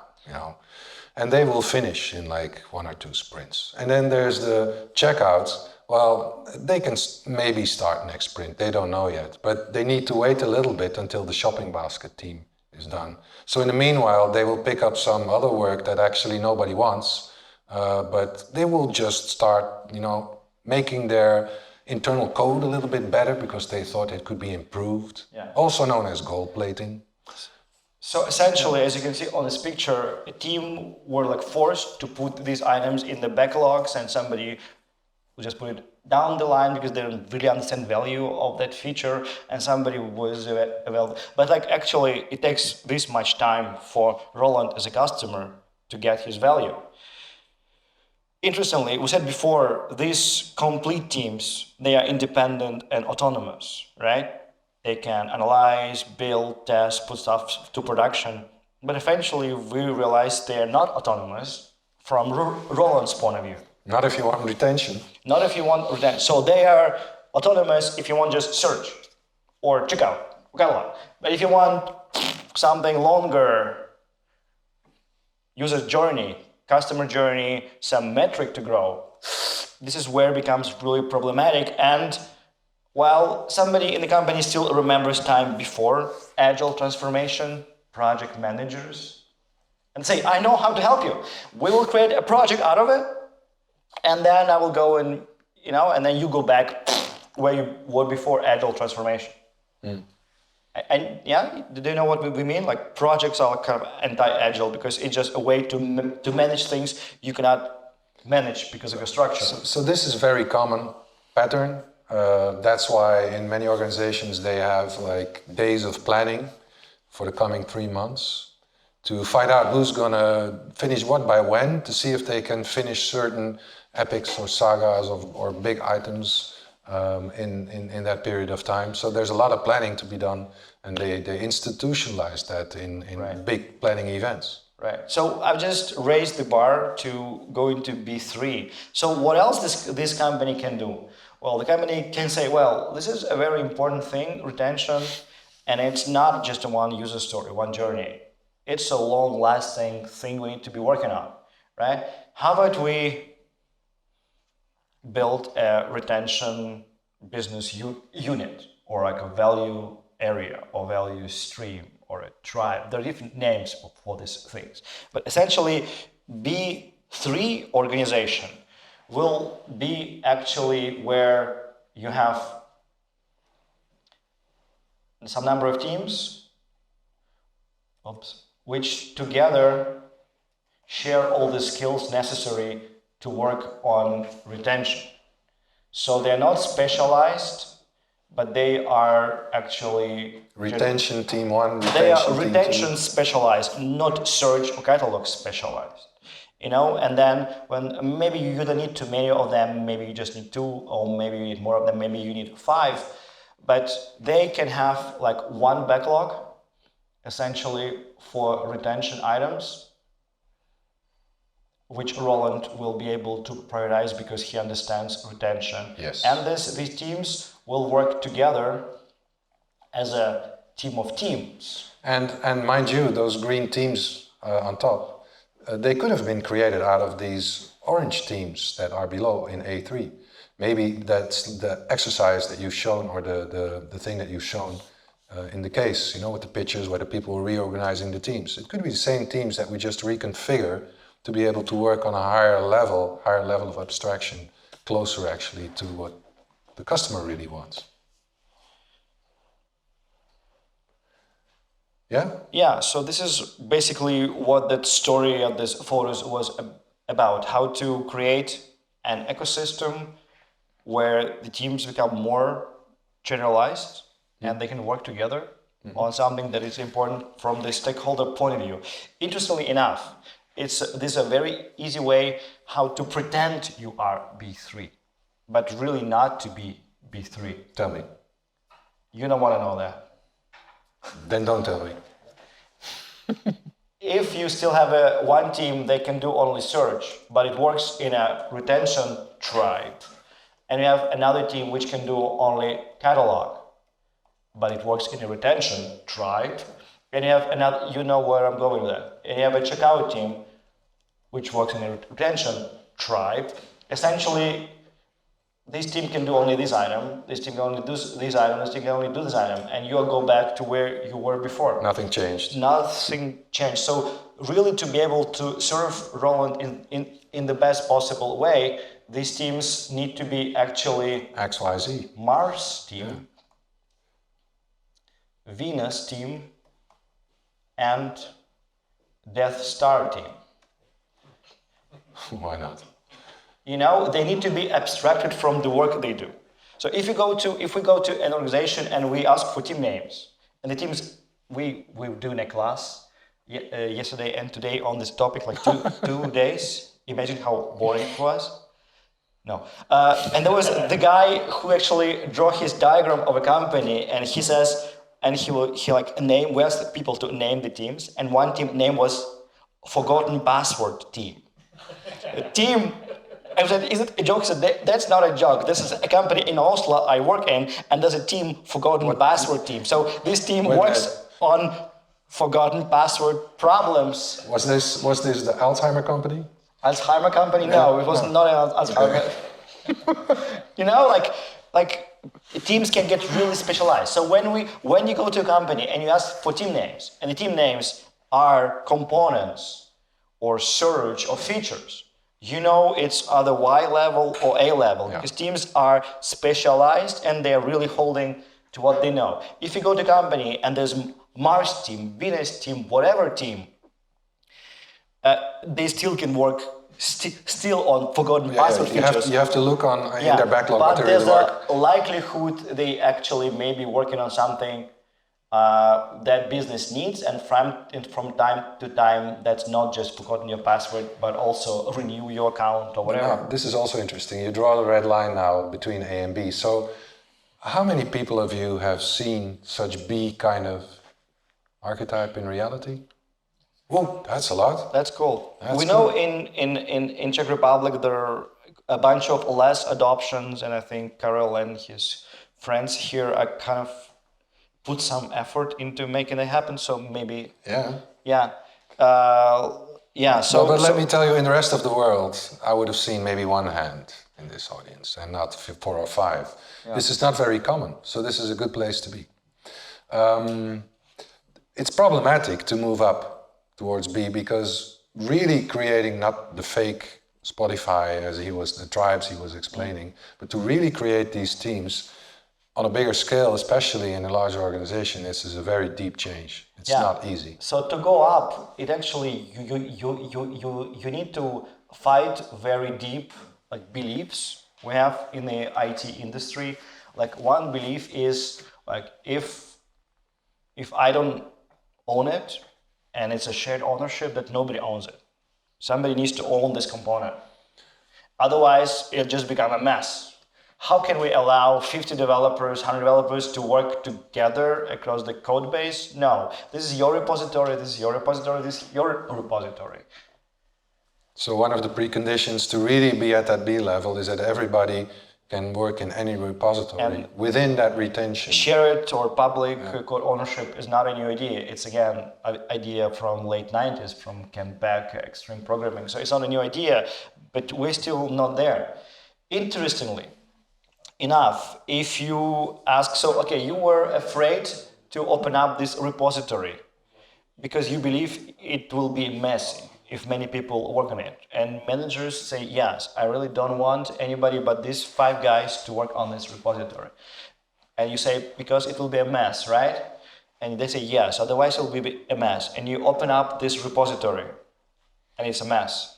and they will finish in like 1 or 2 sprints. And then there's the checkouts. Well, they can maybe start next sprint. They don't know yet, but they need to wait a little bit until the shopping basket team is done. So in the meanwhile, they will pick up some other work that actually nobody wants, but they will just start, making their internal code a little bit better because they thought it could be improved, also known as gold plating. So essentially, as you can see on this picture, a team were forced to put these items in the backlogs, and somebody will just put it down the line because they don't really understand value of that feature, and somebody was available. But actually, it takes this much time for Roland as a customer to get his value. Interestingly, we said before, these complete teams, they are independent and autonomous, right? They can analyze, build, test, put stuff to production. But eventually, we realized they are not autonomous from Roland's point of view. Not if you want retention. Not if you want retention. So they are autonomous if you want just search or checkout, catalog. But if you want something longer, user journey, customer journey, some metric to grow, this is where it becomes really problematic. And while somebody in the company still remembers time before Agile transformation, project managers, and say, I know how to help you. We will create a project out of it, and then I will go and then you go back where you were before Agile transformation. And yeah, do you know what we mean? Like projects are kind of anti-agile because it's just a way to manage things you cannot manage because of your structure. So this is very common pattern. That's why in many organizations they have like days of planning for the coming 3 months to find out who's gonna finish what by when, to see if they can finish certain epics or sagas or big items in that period of time. So there's a lot of planning to be done, and they institutionalize that in big planning events. Right. So I've just raised the bar to go into B3. So what else this company can do? Well, the company can say, well, this is a very important thing, retention, and it's not just a one user story, one journey. It's a long-lasting thing we need to be working on, right? How about we build a retention business unit, or like a value area or value stream or a tribe? There are different names for these things, but essentially B3 organization will be actually where you have some number of teams which together share all the skills necessary to work on retention. So they're not specialized, but they are actually retention team 1, they are retention retention team 2. specialized, not search or catalog specialized. You know, and then when maybe you don't need too many of them, maybe you just need 2, or maybe you need more of them, maybe you need 5, but they can have like one backlog essentially for retention items, which Roland will be able to prioritize because he understands retention. Yes. And these teams will work together as a team of teams. And mind you, those green teams on top, they could have been created out of these orange teams that are below in A3. Maybe that's the exercise that you've shown, or the thing that you've shown in the case, you know, with the pictures where the people were reorganizing the teams. It could be the same teams that we just reconfigure to be able to work on a higher level of abstraction, closer actually to what the customer really wants. Yeah? Yeah, so this is basically what that story of this photos was about, how to create an ecosystem where the teams become more generalized and they can work together on something that is important from the stakeholder point of view. Interestingly enough, this is a very easy way how to pretend you are B3, but really not to be B3. Tell me. You don't want to know that. Then don't tell me. If you still have one team, they can do only search, but it works in a retention tribe. And you have another team which can do only catalog, but it works in a retention tribe. And you have another, you know where I'm going with that. And you have a checkout team which works in a retention tribe. Essentially, this team can do only this item, this team can only do this item, this team can only do this item, and you'll go back to where you were before. Nothing changed. Nothing changed. So really, to be able to serve Roland in the best possible way, these teams need to be actually XYZ. Mars team, Venus team, and Death Star team. Why not? You know, they need to be abstracted from the work they do. So if we go to an organization and we ask for team names, and the teams we do in a class yesterday and today on this topic, like two days. Imagine how boring it was. No, and there was the guy who actually drew his diagram of a company, and he says, and we asked people to name the teams, and one team name was Forgotten Password Team. The team. I said, is it a joke? I said, that's not a joke. This is a company in Oslo I work in, and there's a team, Forgotten Password Team. So this team works on forgotten password problems. Was this the Alzheimer company? Alzheimer company? No, it was not an Alzheimer. You know, like teams can get really specialized. So when you go to a company and you ask for team names, and the team names are components or search or features, you know it's either Y level or A level, because teams are specialized and they're really holding to what they know. If you go to a company and there's Mars team, Venus team, whatever team, they still can work still on forgotten password features. You have to look on in their backlog but what they there's really work. a likelihood they actually may be working on something that business needs, and from time to time, that's not just forgotten your password, but also renew your account or whatever. Now, this is also interesting. You draw the red line now between A and B. So how many people of you have seen such B kind of archetype in reality? Well, that's a lot. That's cool. That's we know cool. in Czech Republic there are a bunch of less adoptions, and I think Karel and his friends here are kind of put some effort into making it happen. So maybe Yeah. So, but let me tell you, in the rest of the world, I would have seen maybe one hand in this audience, and not 4 or 5. Yeah. This is not very common, so this is a good place to be. It's problematic to move up towards B, because really creating not the fake Spotify as the tribes he was explaining, but to really create these teams on a bigger scale, especially in a larger organization, this is a very deep change. It's not easy. So to go up, it actually you need to fight very deep beliefs we have in the IT industry. Like one belief is like if I don't own it, and it's a shared ownership, that nobody owns it. Somebody needs to own this component. Otherwise, it'll just become a mess. How can we allow 50 developers, 100 developers to work together across the code base? No, this is your repository, this is your repository, this is your repository. So one of the preconditions to really be at that B level is that everybody can work in any repository and within that retention. Shared or public code ownership is not a new idea. It's again an idea from late 90s, from Ken Beck, extreme programming. So it's not a new idea, but we're still not there. Interestingly enough, if you ask, so okay, you were afraid to open up this repository because you believe it will be messy if many people work on it. And managers say, yes, I really don't want anybody but these 5 guys to work on this repository. And you say, because it will be a mess, right? And they say, yes, otherwise it will be a mess. And you open up this repository and it's a mess.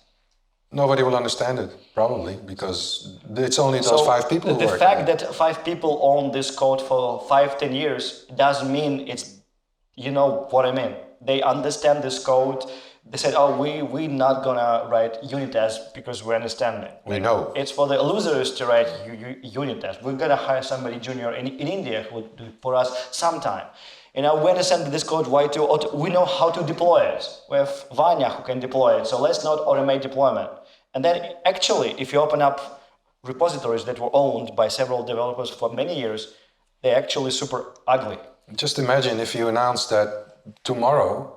Nobody will understand it, probably, because it's only those 5 people who work. The fact that 5 people own this code for 5-10 years doesn't mean it's, you know what I mean. They understand this code. They said, oh, we're not gonna write unit tests because we understand it. We know. It's for the losers to write unit tests. We're gonna hire somebody junior in India who will do it for us sometime. You know, we understand this code, we know how to deploy it. We have Vanya who can deploy it, so let's not automate deployment. And then actually, if you open up repositories that were owned by several developers for many years, they're actually super ugly. Just imagine if you announced that tomorrow,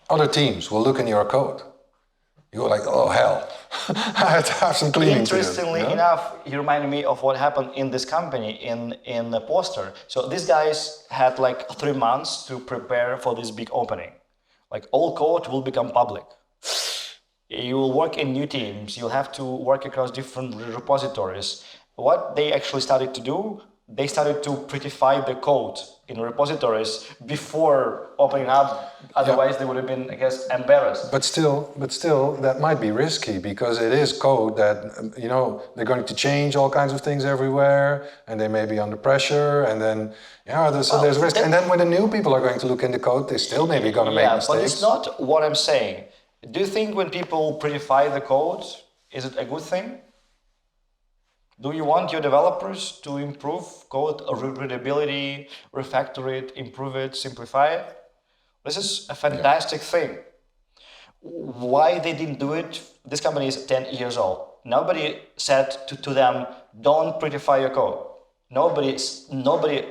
other teams will look in your code. You go like, oh hell, I have to have some cleaning. Interestingly enough, you reminded me of what happened in this company in the poster. So these guys had like 3 months to prepare for this big opening. Like all code will become public. You will work in new teams. You'll have to work across different repositories. What they actually started to do, they started to prettify the code in repositories before opening up. Otherwise, they would have been, I guess, embarrassed. But still, that might be risky because it is code that, you know, they're going to change all kinds of things everywhere, and they may be under pressure, and then, there's risk. And then when the new people are going to look in the code, they still maybe going to make mistakes. But it's not what I'm saying. Do you think when people prettify the code, is it a good thing? Do you want your developers to improve code readability, refactor it, improve it, simplify it? This is a fantastic thing. Why they didn't do it? This company is 10 years old. Nobody said to them, don't prettify your code. Nobody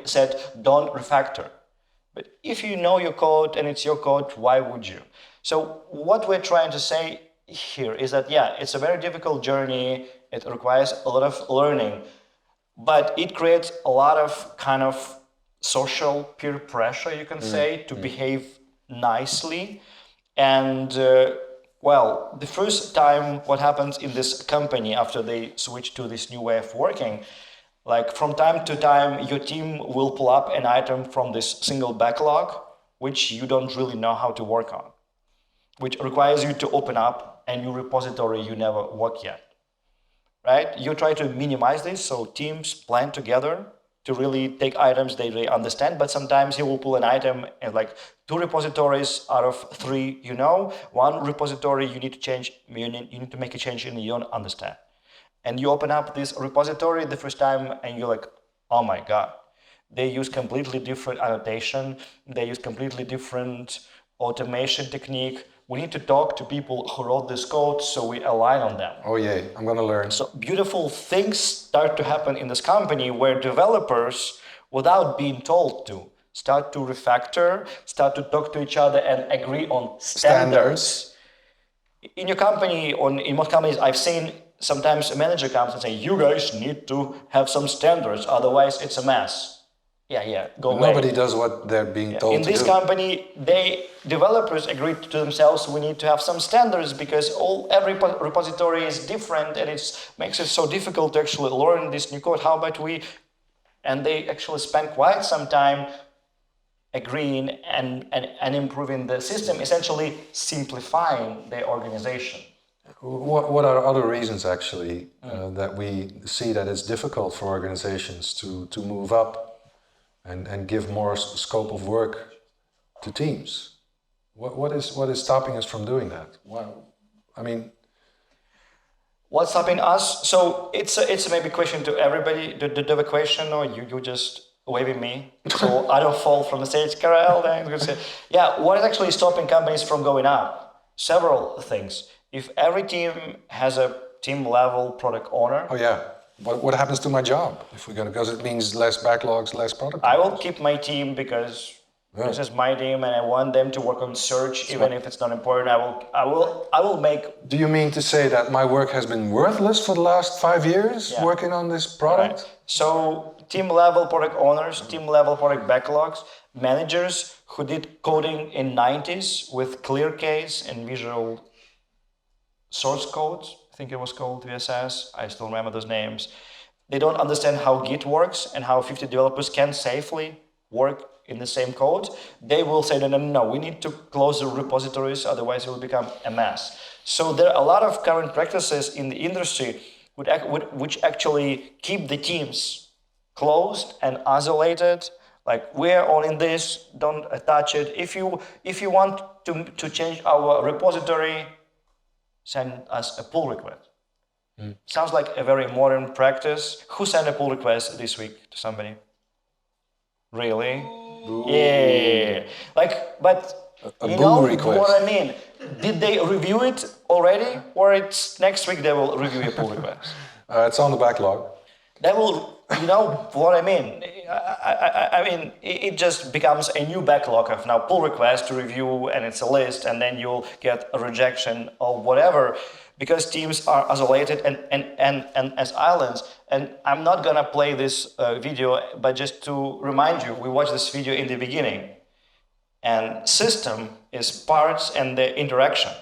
said, don't refactor. But if you know your code and it's your code, why would you? So what we're trying to say here is that, it's a very difficult journey. It requires a lot of learning, but it creates a lot of kind of social peer pressure, you can say, to behave nicely. And the first time what happens in this company after they switch to this new way of working, Like from time to time, your team will pull up an item from this single backlog, which you don't really know how to work on, which requires you to open up a new repository you never worked yet, right? You try to minimize this, so teams plan together to really take items they really understand, but sometimes you will pull an item and like 2 repositories out of 3, you know, 1 repository you need to change, you need to make a change and you don't understand. And you open up this repository the first time and you're like, oh my God, they use completely different annotation, they use completely different automation technique. We need to talk to people who wrote this code so we align on them. Oh yay, I'm gonna learn. So beautiful things start to happen in this company where developers, without being told to, start to refactor, start to talk to each other and agree on standards. In your company, in most companies I've seen, sometimes a manager comes and says, you guys need to have some standards, otherwise it's a mess. Yeah, go away. Nobody does what they're being told to do. In this company, developers agreed to themselves, we need to have some standards because every repository is different and it makes it so difficult to actually learn this new code. How about we? And they actually spend quite some time agreeing and improving the system, essentially simplifying their organization. What are other reasons actually that we see that it's difficult for organizations to move up and give more scope of work to teams? What is stopping us from doing that? I mean, what's stopping us? So it's maybe a question to everybody. Do you have a question, or you just waving me so I don't fall from the stage? Karel, then going to say, yeah. What is actually stopping companies from going up? Several things. If every team has a team level product owner. Oh yeah. What happens to my job if we're gonna? Because it means less backlogs, less product. I will keep my team because this is my team, and I want them to work on search, even if it's not important. I will make. Do you mean to say that my work has been worthless for the last 5 years working on this product? Right. So team level product owners, team level product backlogs, managers who did coding in 90s with clear case and visual source codes. I think it was called VSS, I still remember those names. They don't understand how Git works and how 50 developers can safely work in the same code. They will say, no, we need to close the repositories, otherwise it will become a mess. So there are a lot of current practices in the industry which actually keep the teams closed and isolated. Like, we're all in this, don't touch it. If you want to change our repository, send us a pull request. Sounds like a very modern practice. Who sent a pull request this week to somebody? Really? Ooh. Yeah. Like, but you know what I mean? Did they review it already, or it's next week they will review your pull request? It's on the backlog. They will, you know what I mean? I mean, it just becomes a new backlog of now pull requests to review, and it's a list, and then you'll get a rejection or whatever, because teams are isolated and as islands. And I'm not gonna play this video, but just to remind you, we watched this video in the beginning, and system is parts and the interaction,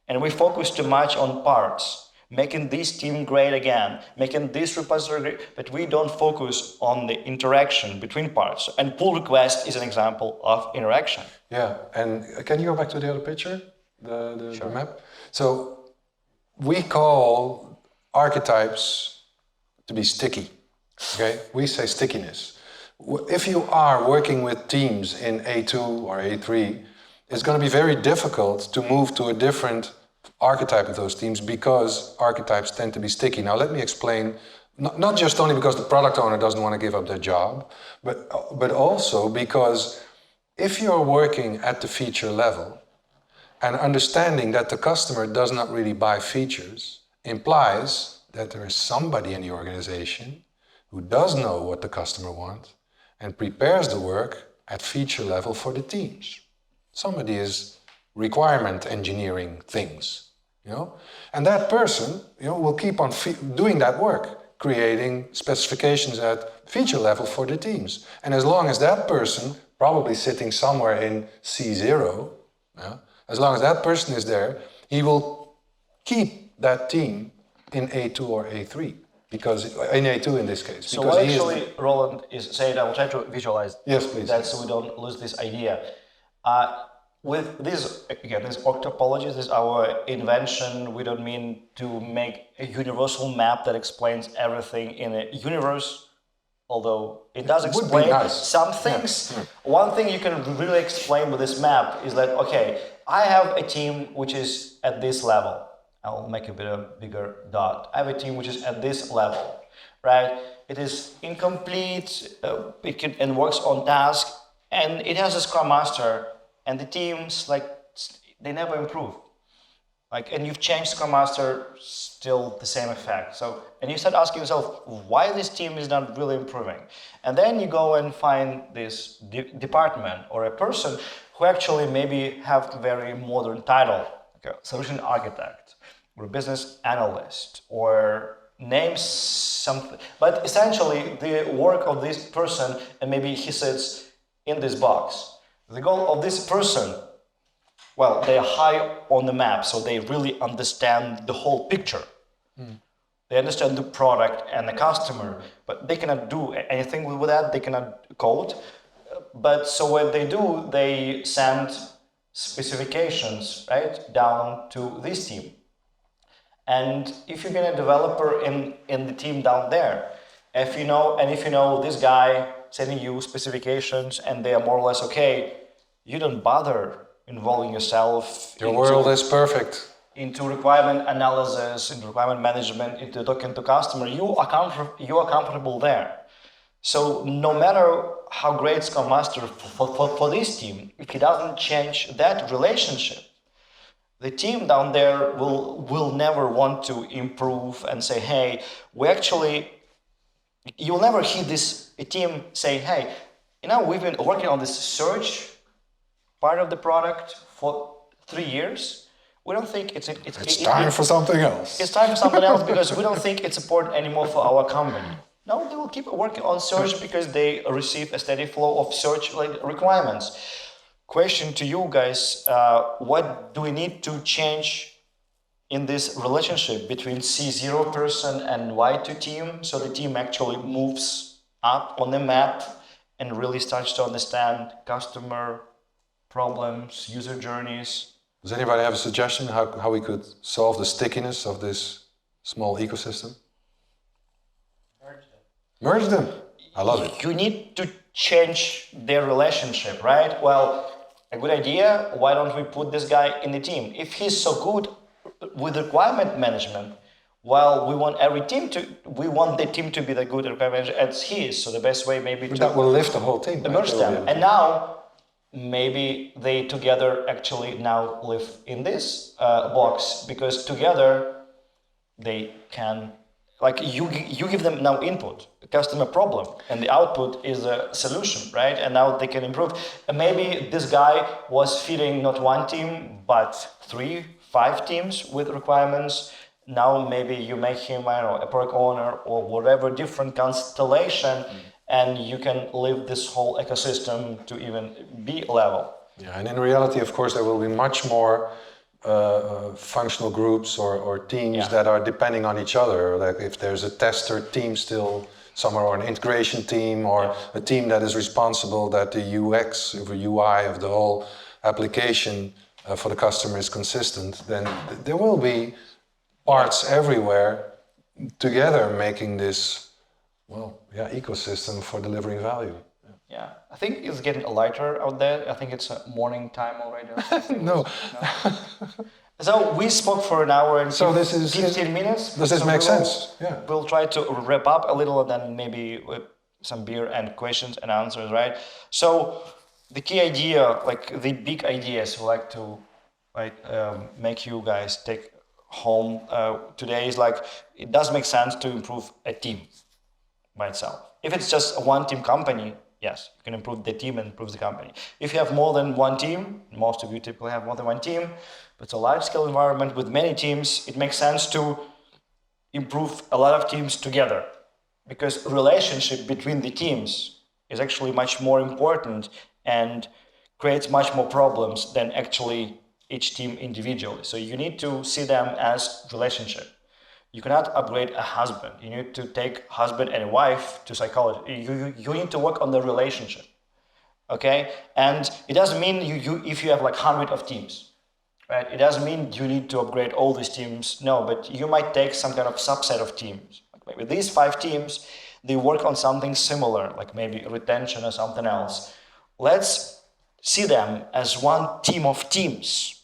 and we focus too much on parts, making this team great again, making this repository great, but we don't focus on the interaction between parts. And pull request is an example of interaction. Yeah, and can you go back to the other picture, the map? So we call archetypes to be sticky, okay? We say stickiness. If you are working with teams in A2 or A3, it's going to be very difficult to move to a different archetype of those teams because archetypes tend to be sticky. Now let me explain, not just only because the product owner doesn't want to give up their job, but also because if you're working at the feature level and understanding that the customer does not really buy features implies that there is somebody in the organization who does know what the customer wants and prepares the work at feature level for the teams. Somebody is requirement engineering things, you know, and that person, you know, will keep on doing that work, creating specifications at feature level for the teams. And as long as that person, probably sitting somewhere in C0, as long as that person is there, he will keep that team in A2 or A3. because in A2 in this case. So what actually Roland is saying, I will try to visualize that so we don't lose this idea. With this, again, this Org Topologies is our invention. We don't mean to make a universal map that explains everything in a universe, although it does explain some things. Yeah. One thing you can really explain with this map is that, okay, I have a team which is at this level. I'll make a bit of a bigger dot. I have a team which is at this level, right? It is incomplete, and works on task, and it has a Scrum Master, and the teams, like, they never improve. Like, and you've changed Scrum Master, still the same effect. So, and you start asking yourself, why this team is not really improving? And then you go and find this department or a person who actually maybe have a very modern title, like a solution architect, or a business analyst, or name something. But essentially, the work of this person, and maybe he sits in this box. The goal of this person, well, they are high on the map, so they really understand the whole picture. They understand the product and the customer, but they cannot do anything with that. They cannot code. But so what they do, they send specifications, right, down to this team. And if you've been a developer in the team down there, if you know this guy sending you specifications and they are more or less okay, you don't bother involving yourself. Your world is perfect. Into requirement analysis, into requirement management, into talking to customer. You are comfortable there. So no matter how great Scrum Master for this team, if he doesn't change that relationship, the team down there will never want to improve and say, hey, you'll never hear a team say, hey, we've been working on this search part of the product for 3 years. We don't think it's time for something else. It's time for something else because we don't think it's important anymore for our company. No, they will keep working on search because they receive a steady flow of search requirements. Question to you guys, what do we need to change in this relationship between C0 person and Y2 team so the team actually moves up on the map and really starts to understand customer problems, user journeys? Does anybody have a suggestion how we could solve the stickiness of this small ecosystem? Merge them. I love it. You need to change their relationship, right? Well, a good idea, why don't we put this guy in the team? If he's so good with requirement management, well, we want the team to be the good requirement as he is. So the best way maybe that will lift the whole team. Merge them. And now, maybe they together actually now live in this box because together they can, you give them now input, a customer problem, and the output is a solution, right? And now they can improve. And maybe this guy was feeding not one team, but 3, 5 teams with requirements. Now maybe you make him, a product owner or whatever different constellation, and you can live this whole ecosystem to even B level. Yeah, and in reality, of course, there will be much more functional groups or teams that are depending on each other. Like if there's a tester team still somewhere, or an integration team, or a team that is responsible that the UX or UI of the whole application for the customer is consistent, then there will be parts everywhere together making this ecosystem for delivering value. Yeah, I think it's getting lighter out there. I think it's morning time already. No. So we spoke for an hour and 15 minutes. Does this make sense? Yeah. We'll try to wrap up a little, and then maybe with some beer and questions and answers, right? So the key idea, the big ideas we like to make you guys take home today is it does make sense to improve a team by itself. If it's just a one-team company, yes, you can improve the team and improve the company. If you have more than one team, most of you typically have more than one team, but it's a large-scale environment with many teams, it makes sense to improve a lot of teams together, because relationship between the teams is actually much more important and creates much more problems than actually each team individually. So you need to see them as relationship. You cannot upgrade a husband. You need to take husband and wife to psychology. You need to work on the relationship. Okay? And it doesn't mean if you have like 100 of teams, right? It doesn't mean you need to upgrade all these teams. No, but you might take some kind of subset of teams. Like maybe these 5 teams, they work on something similar, like maybe retention or something else. Let's see them as one team of teams.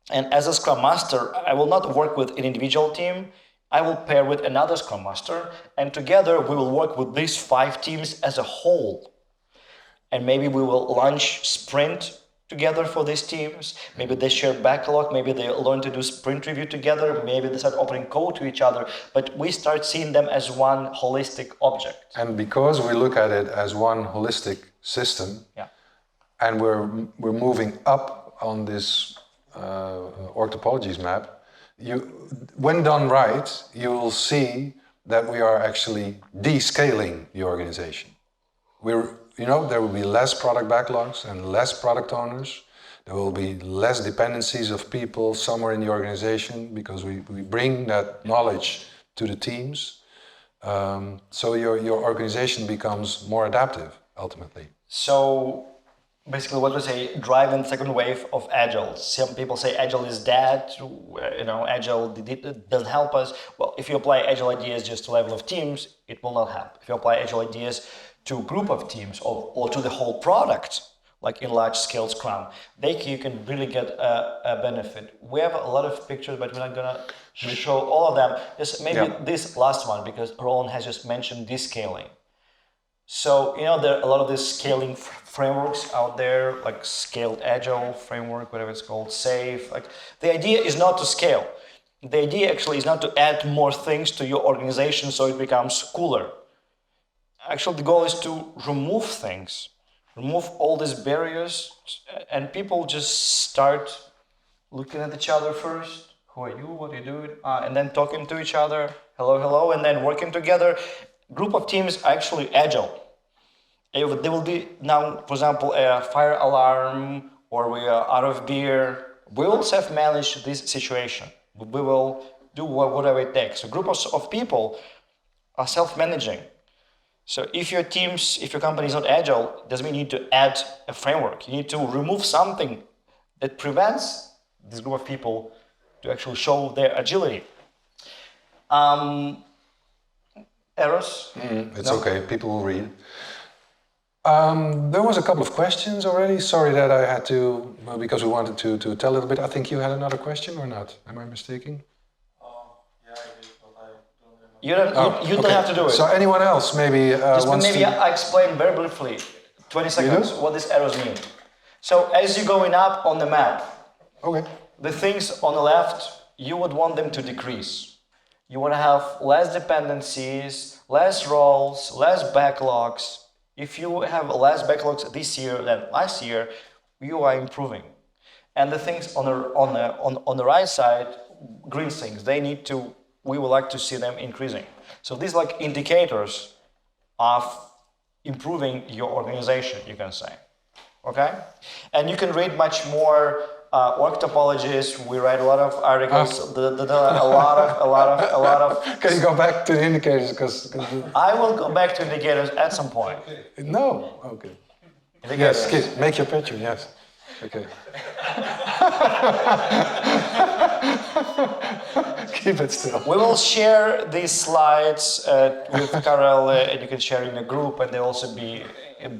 And as a Scrum Master, I will not work with an individual team. I will pair with another Scrum Master, and together we will work with these 5 teams as a whole. And maybe we will launch sprint together for these teams. Maybe they share backlog. Maybe they learn to do sprint review together. Maybe they start opening code to each other. But we start seeing them as one holistic object. And because we look at it as one holistic system, and we're moving up on this Org Topologies map, when done right, you will see that we are actually descaling the organization. There will be less product backlogs and less product owners. There will be less dependencies of people somewhere in the organization because we bring that knowledge to the teams. So your organization becomes more adaptive, ultimately. So basically what we say, driving second wave of Agile. Some people say Agile is dead, Agile doesn't help us. Well, if you apply Agile ideas just to level of teams, it will not help. If you apply Agile ideas to a group of teams or to the whole product, like in large-scale Scrum, you can really get a benefit. We have a lot of pictures, but we're not gonna show all of them. Just maybe this last one, because Roland has just mentioned descaling. So, there are a lot of these scaling frameworks out there, like Scaled Agile framework, whatever it's called, SAFe. Like, the idea is not to scale. The idea actually is not to add more things to your organization so it becomes cooler. Actually, the goal is to remove things, remove all these barriers, and people just start looking at each other first. Who are you? What are you doing? And then talking to each other. Hello, hello, and then working together. Group of teams are actually agile. There will be now, for example, a fire alarm, or we are out of beer. We will self-manage this situation. We will do whatever it takes. A group of people are self-managing. So if your company is not agile, doesn't mean you need to add a framework. You need to remove something that prevents this group of people to actually show their agility. Errors? It's okay, people will read. There was a couple of questions already. Sorry that I had to, because we wanted to tell a little bit. I think you had another question or not? Am I mistaken? You don't have to do it. So anyone else maybe I explain very briefly, 20 seconds, what these arrows mean. So as you're going up on the map, the things on the left, you would want them to decrease. You want to have less dependencies, less roles, less backlogs. If you have less backlogs this year than last year, you are improving. And the things on the right side, green things, we would like to see them increasing. So these like indicators of improving your organization, you can say. Okay? And you can read much more Org Topologies. We write a lot of articles, a lot of. Can you go back to the indicators? Because I will go back to indicators at some point. No. Okay. Indicators. Yes. Make your picture. Yes. Okay. Keep it still. We will share these slides with Karel, and you can share in a group, and they'll also be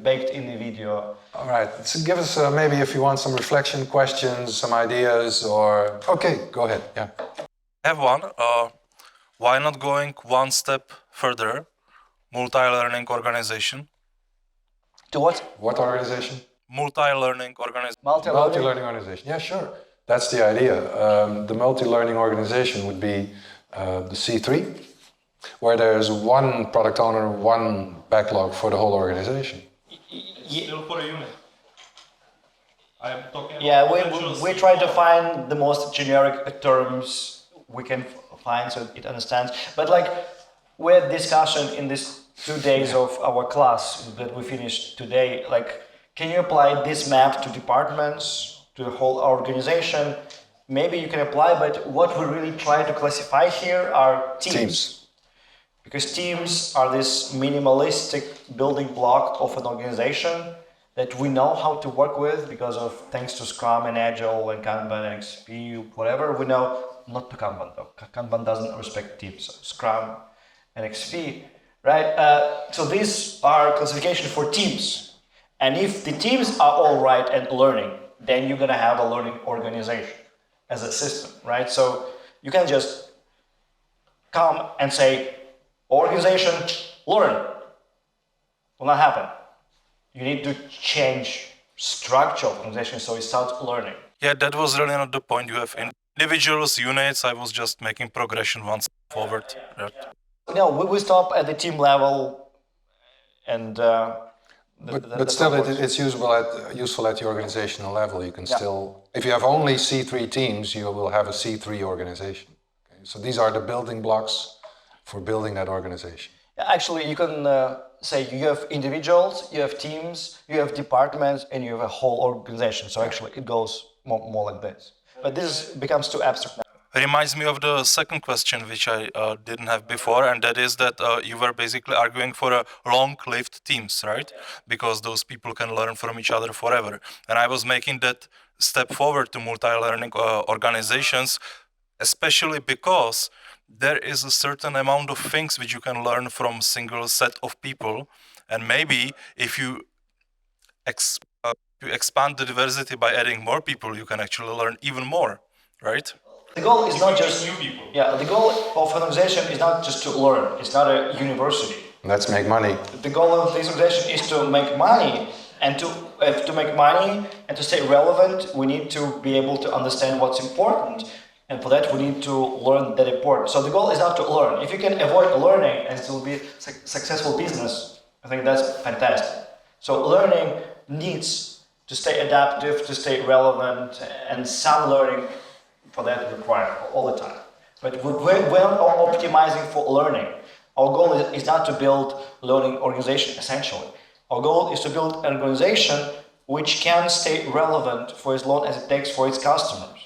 baked in the video. All right. So give us maybe if you want some reflection questions, some ideas, or okay, go ahead. Yeah. I have one. Why not going one step further? Multi-learning organization. To what? What organization? Multi-learning organization. Multi-learning organization. Yeah, sure. That's the idea. The multi-learning organization would be the C3, where there's one product owner, one backlog for the whole organization. Still for a unit. I'm talking about we try to find the most generic terms we can find so it understands. But like we had discussion in these 2 days of our class that we finished today, like can you apply this map to departments, to the whole organization? maybe you can apply, but what we really try to classify here are teams. Because teams are this minimalistic building block of an organization that we know how to work with because of thanks to Scrum and Agile and Kanban and XP, whatever, we know not to Kanban though. Kanban doesn't respect teams. So Scrum and XP, right? So these are classification for teams. And if the teams are all right and learning, then you're gonna have a learning organization as a system, right? So you can just come and say, organization, learn. Will not happen. You need to change structure of organization so it starts learning. Yeah, that was really not the point. You have individuals, units. I was just making progression one step forward. Right? No, we stop at the team level, and but still, it's useful at the organizational level. You can still, if you have only C3 teams, you will have a C3 organization. Okay? So these are the building blocks for building that organization. Actually, you can say you have individuals, you have teams, you have departments, and you have a whole organization. So actually, it goes more like this. But this becomes too abstract now. Reminds me of the second question, which I didn't have before, and that is that you were basically arguing for a long-lived teams, right? Because those people can learn from each other forever. And I was making that step forward to multi-learning organizations, especially because there is a certain amount of things which you can learn from a single set of people. And maybe if you expand the diversity by adding more people, you can actually learn even more, right? The goal is not just new people. Yeah, the goal of an organization is not just to learn. It's not a university. Let's make money. The goal of this organization is to make money, and to make money and to stay relevant, we need to be able to understand what's important, and for that we need to learn that important. So the goal is not to learn. If you can avoid learning and still be successful business, I think that's fantastic. So learning needs to stay adaptive, to stay relevant, and some learning for that required all the time. But we're optimizing for learning. Our goal is not to build learning organization essentially. Our goal is to build an organization which can stay relevant for as long as it takes for its customers.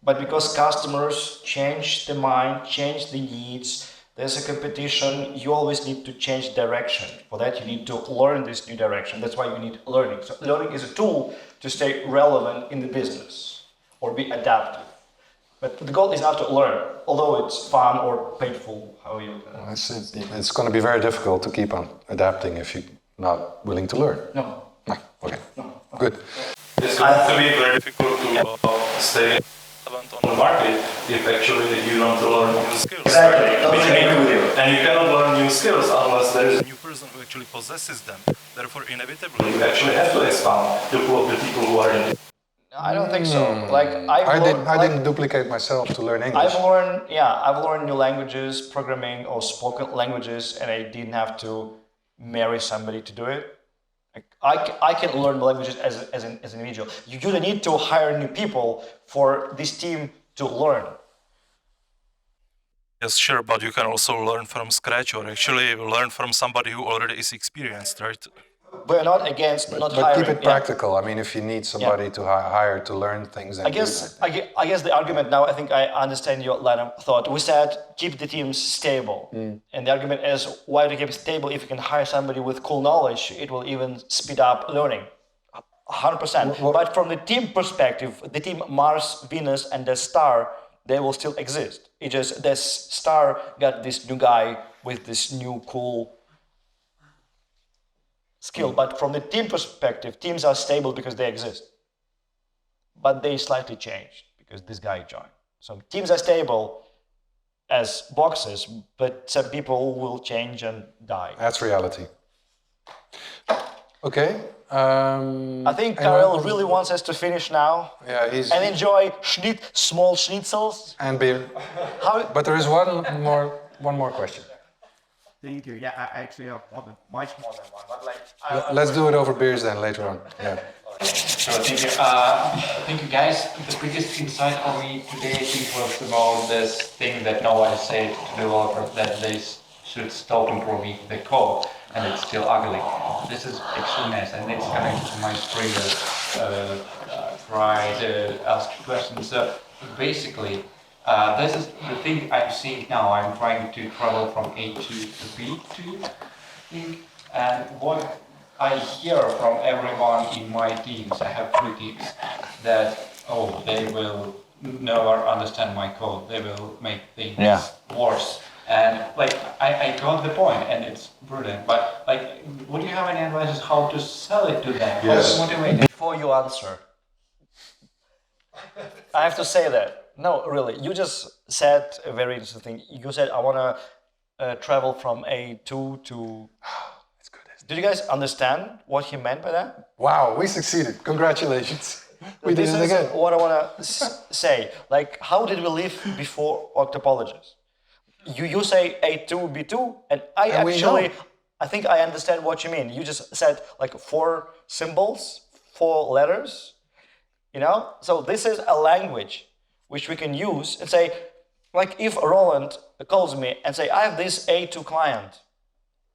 But because customers change the mind, change the needs, there's a competition, you always need to change direction. For that you need to learn this new direction. That's why you need learning. So learning is a tool to stay relevant in the business or be adaptive. But the goal is not to learn, although it's fun or painful, how you... It's going to be very difficult to keep on adapting if you're not willing to learn. No. Okay. Good. It's going to be very difficult to stay relevant on the market if actually you don't learn new skills. Exactly. Right? And you cannot learn new skills unless there is a new person who actually possesses them. Therefore, inevitably, you actually have to expand the pool of the people who are in it. I don't think so. Like I didn't duplicate myself to learn English. I've learned new languages, programming or spoken languages, and I didn't have to marry somebody to do it. I can learn languages as an individual. You don't need to hire new people for this team to learn. Yes, sure, but you can also learn from scratch or actually learn from somebody who already is experienced, right? We're not against not hiring. But keep it practical. I mean, if you need somebody to hire to learn things. I guess the argument now, I think I understand your line of thought. We said keep the teams stable. And the argument is why to keep it stable if you can hire somebody with cool knowledge, it will even speed up learning. 100%. But from the team perspective, the team Mars, Venus, and the star, they will still exist. It's just this star got this new guy with this new cool skill, but from the team perspective, teams are stable because they exist. But they slightly changed because this guy joined. So teams are stable as boxes, but some people will change and die. That's reality. Okay. I think Karel really wants us to finish now. Yeah, and enjoy small schnitzels. And beer. But there is one more question. Thank you. Yeah, I actually have much more than one. But like, let's do it over beers then later on. Yeah. Thank you. Thank you, guys. The biggest insight for me today, I think, was about this thing that nobody said to developers that they should stop improving the code, and it's still ugly. This is actually nice, and it's connected to my previous try to ask questions. basically, this is the thing I'm seeing now. I'm trying to travel from A2 to B2 thing, and what I hear from everyone in my teams, I have 3 teams, that, oh, they will never understand my code, they will make things worse. And like, I got the point, and it's brilliant, but like, would you have any advice how to sell it to them? How to motivate them? Before you answer, I have to say that. No, really, you just said a very interesting thing. You said, I want to travel from A2 to... Did you guys understand what he meant by that? Wow, we succeeded. Congratulations. We did it again. This is what I want to say. Like, how did we live before Org Topologies? You say A2, B2, and I think I understand what you mean. You just said like 4 symbols, 4 letters, you know? So this is a language which we can use and say, like if Roland calls me and say, I have this A2 client,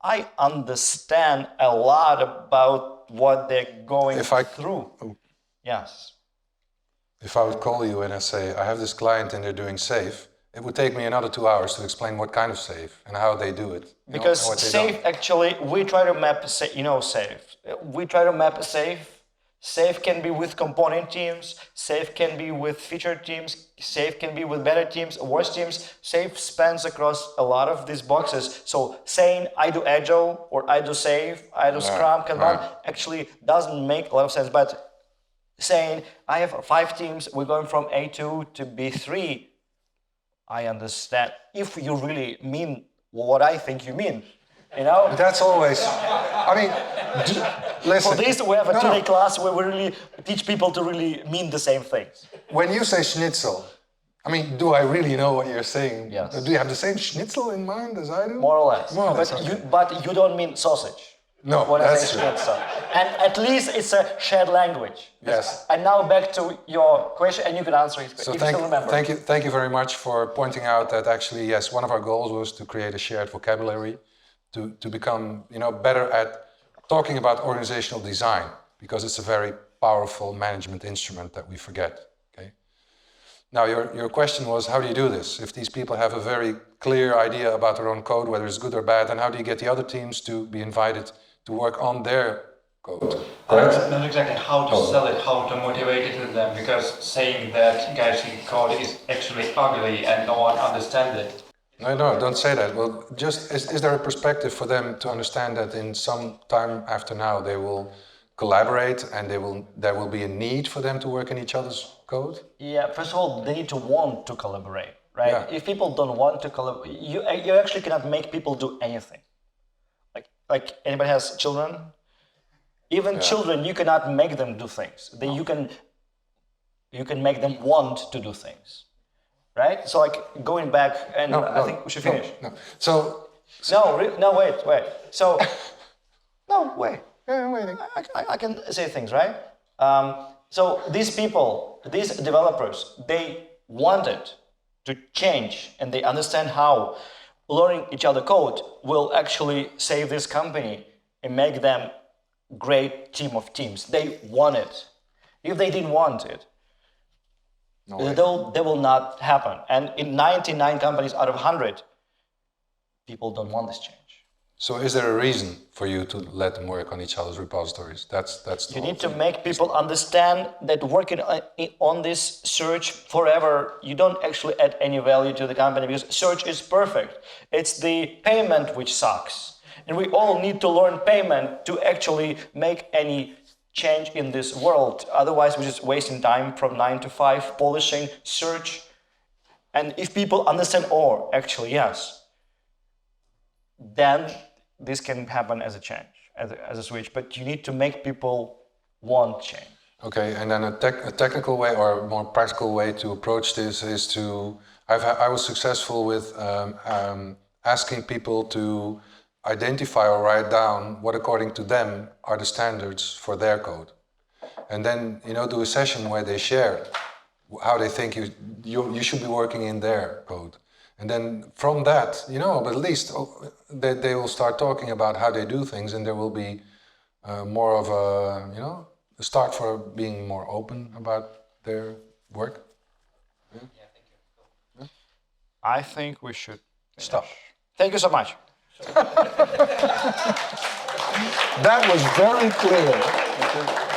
I understand a lot about what they're going through. Yes. If I would call you and I say, I have this client and they're doing safe, it would take me another 2 hours to explain what kind of safe and how they do it. Because safe, actually, we try to map, safe. We try to map safe. Safe can be with component teams. Safe can be with feature teams. Safe can be with better teams, worse teams. Safe spans across a lot of these boxes. So saying I do Agile or I do Safe, I do Scrum, Kanban actually doesn't make a lot of sense. But saying I have 5 teams, we're going from A2 to B3, I understand. If you really mean what I think you mean, you know? That's always, I mean, listen. For this, we have a 2-day class where we really teach people to really mean the same things. When you say schnitzel, I mean, do I really know what you're saying? Yes. Do you have the same schnitzel in mind as I do? More or less. More or less. But you don't mean sausage. No, when that's I say true. schnitzel. And at least it's a shared language. Yes. And now back to your question, and you can answer it So if you still remember. thank you very much for pointing out that actually, yes, one of our goals was to create a shared vocabulary to become, better at talking about organizational design, because it's a very powerful management instrument that we forget. Okay. Now, your question was, how do you do this? If these people have a very clear idea about their own code, whether it's good or bad, then how do you get the other teams to be invited to work on their code? Not exactly how to sell it, how to motivate it to them, because saying that guys' code is actually ugly and no one understands it. No, don't say that. Well, just is there a perspective for them to understand that in some time after now they will collaborate and there will be a need for them to work in each other's code? Yeah, first of all, they need to want to collaborate, right? Yeah. If people don't want to collaborate, you actually cannot make people do anything. Like anybody has children? Even children, you cannot make them do things. You can make them want to do things. Right? So like going back, and I think we should finish. No. Wait. So, no, wait. Yeah, waiting. I can say things, right? So these people, these developers, they wanted to change, and they understand how learning each other code will actually save this company and make them great team of teams. They want it. If they didn't want it, they will not happen. And in 99 companies out of 100, people don't want this change. So is there a reason for you to let them work on each other's repositories? That's you need to make people understand that working on this search forever, you don't actually add any value to the company, because search is perfect. It's the payment which sucks. And we all need to learn payment to actually make any change in this world. Otherwise, we're just wasting time from 9 to 5, polishing, search. And if people understand, actually, yes, then this can happen as a change, as a switch. But you need to make people want change. Okay, and then a technical way or a more practical way to approach this is to... I was successful with asking people to identify or write down what, according to them, are the standards for their code. And then, do a session where they share how they think you should be working in their code. And then from that, but at least they will start talking about how they do things, and there will be more of a start for being more open about their work. Yeah. I think we should Stop. Thank you so much. That was very clear.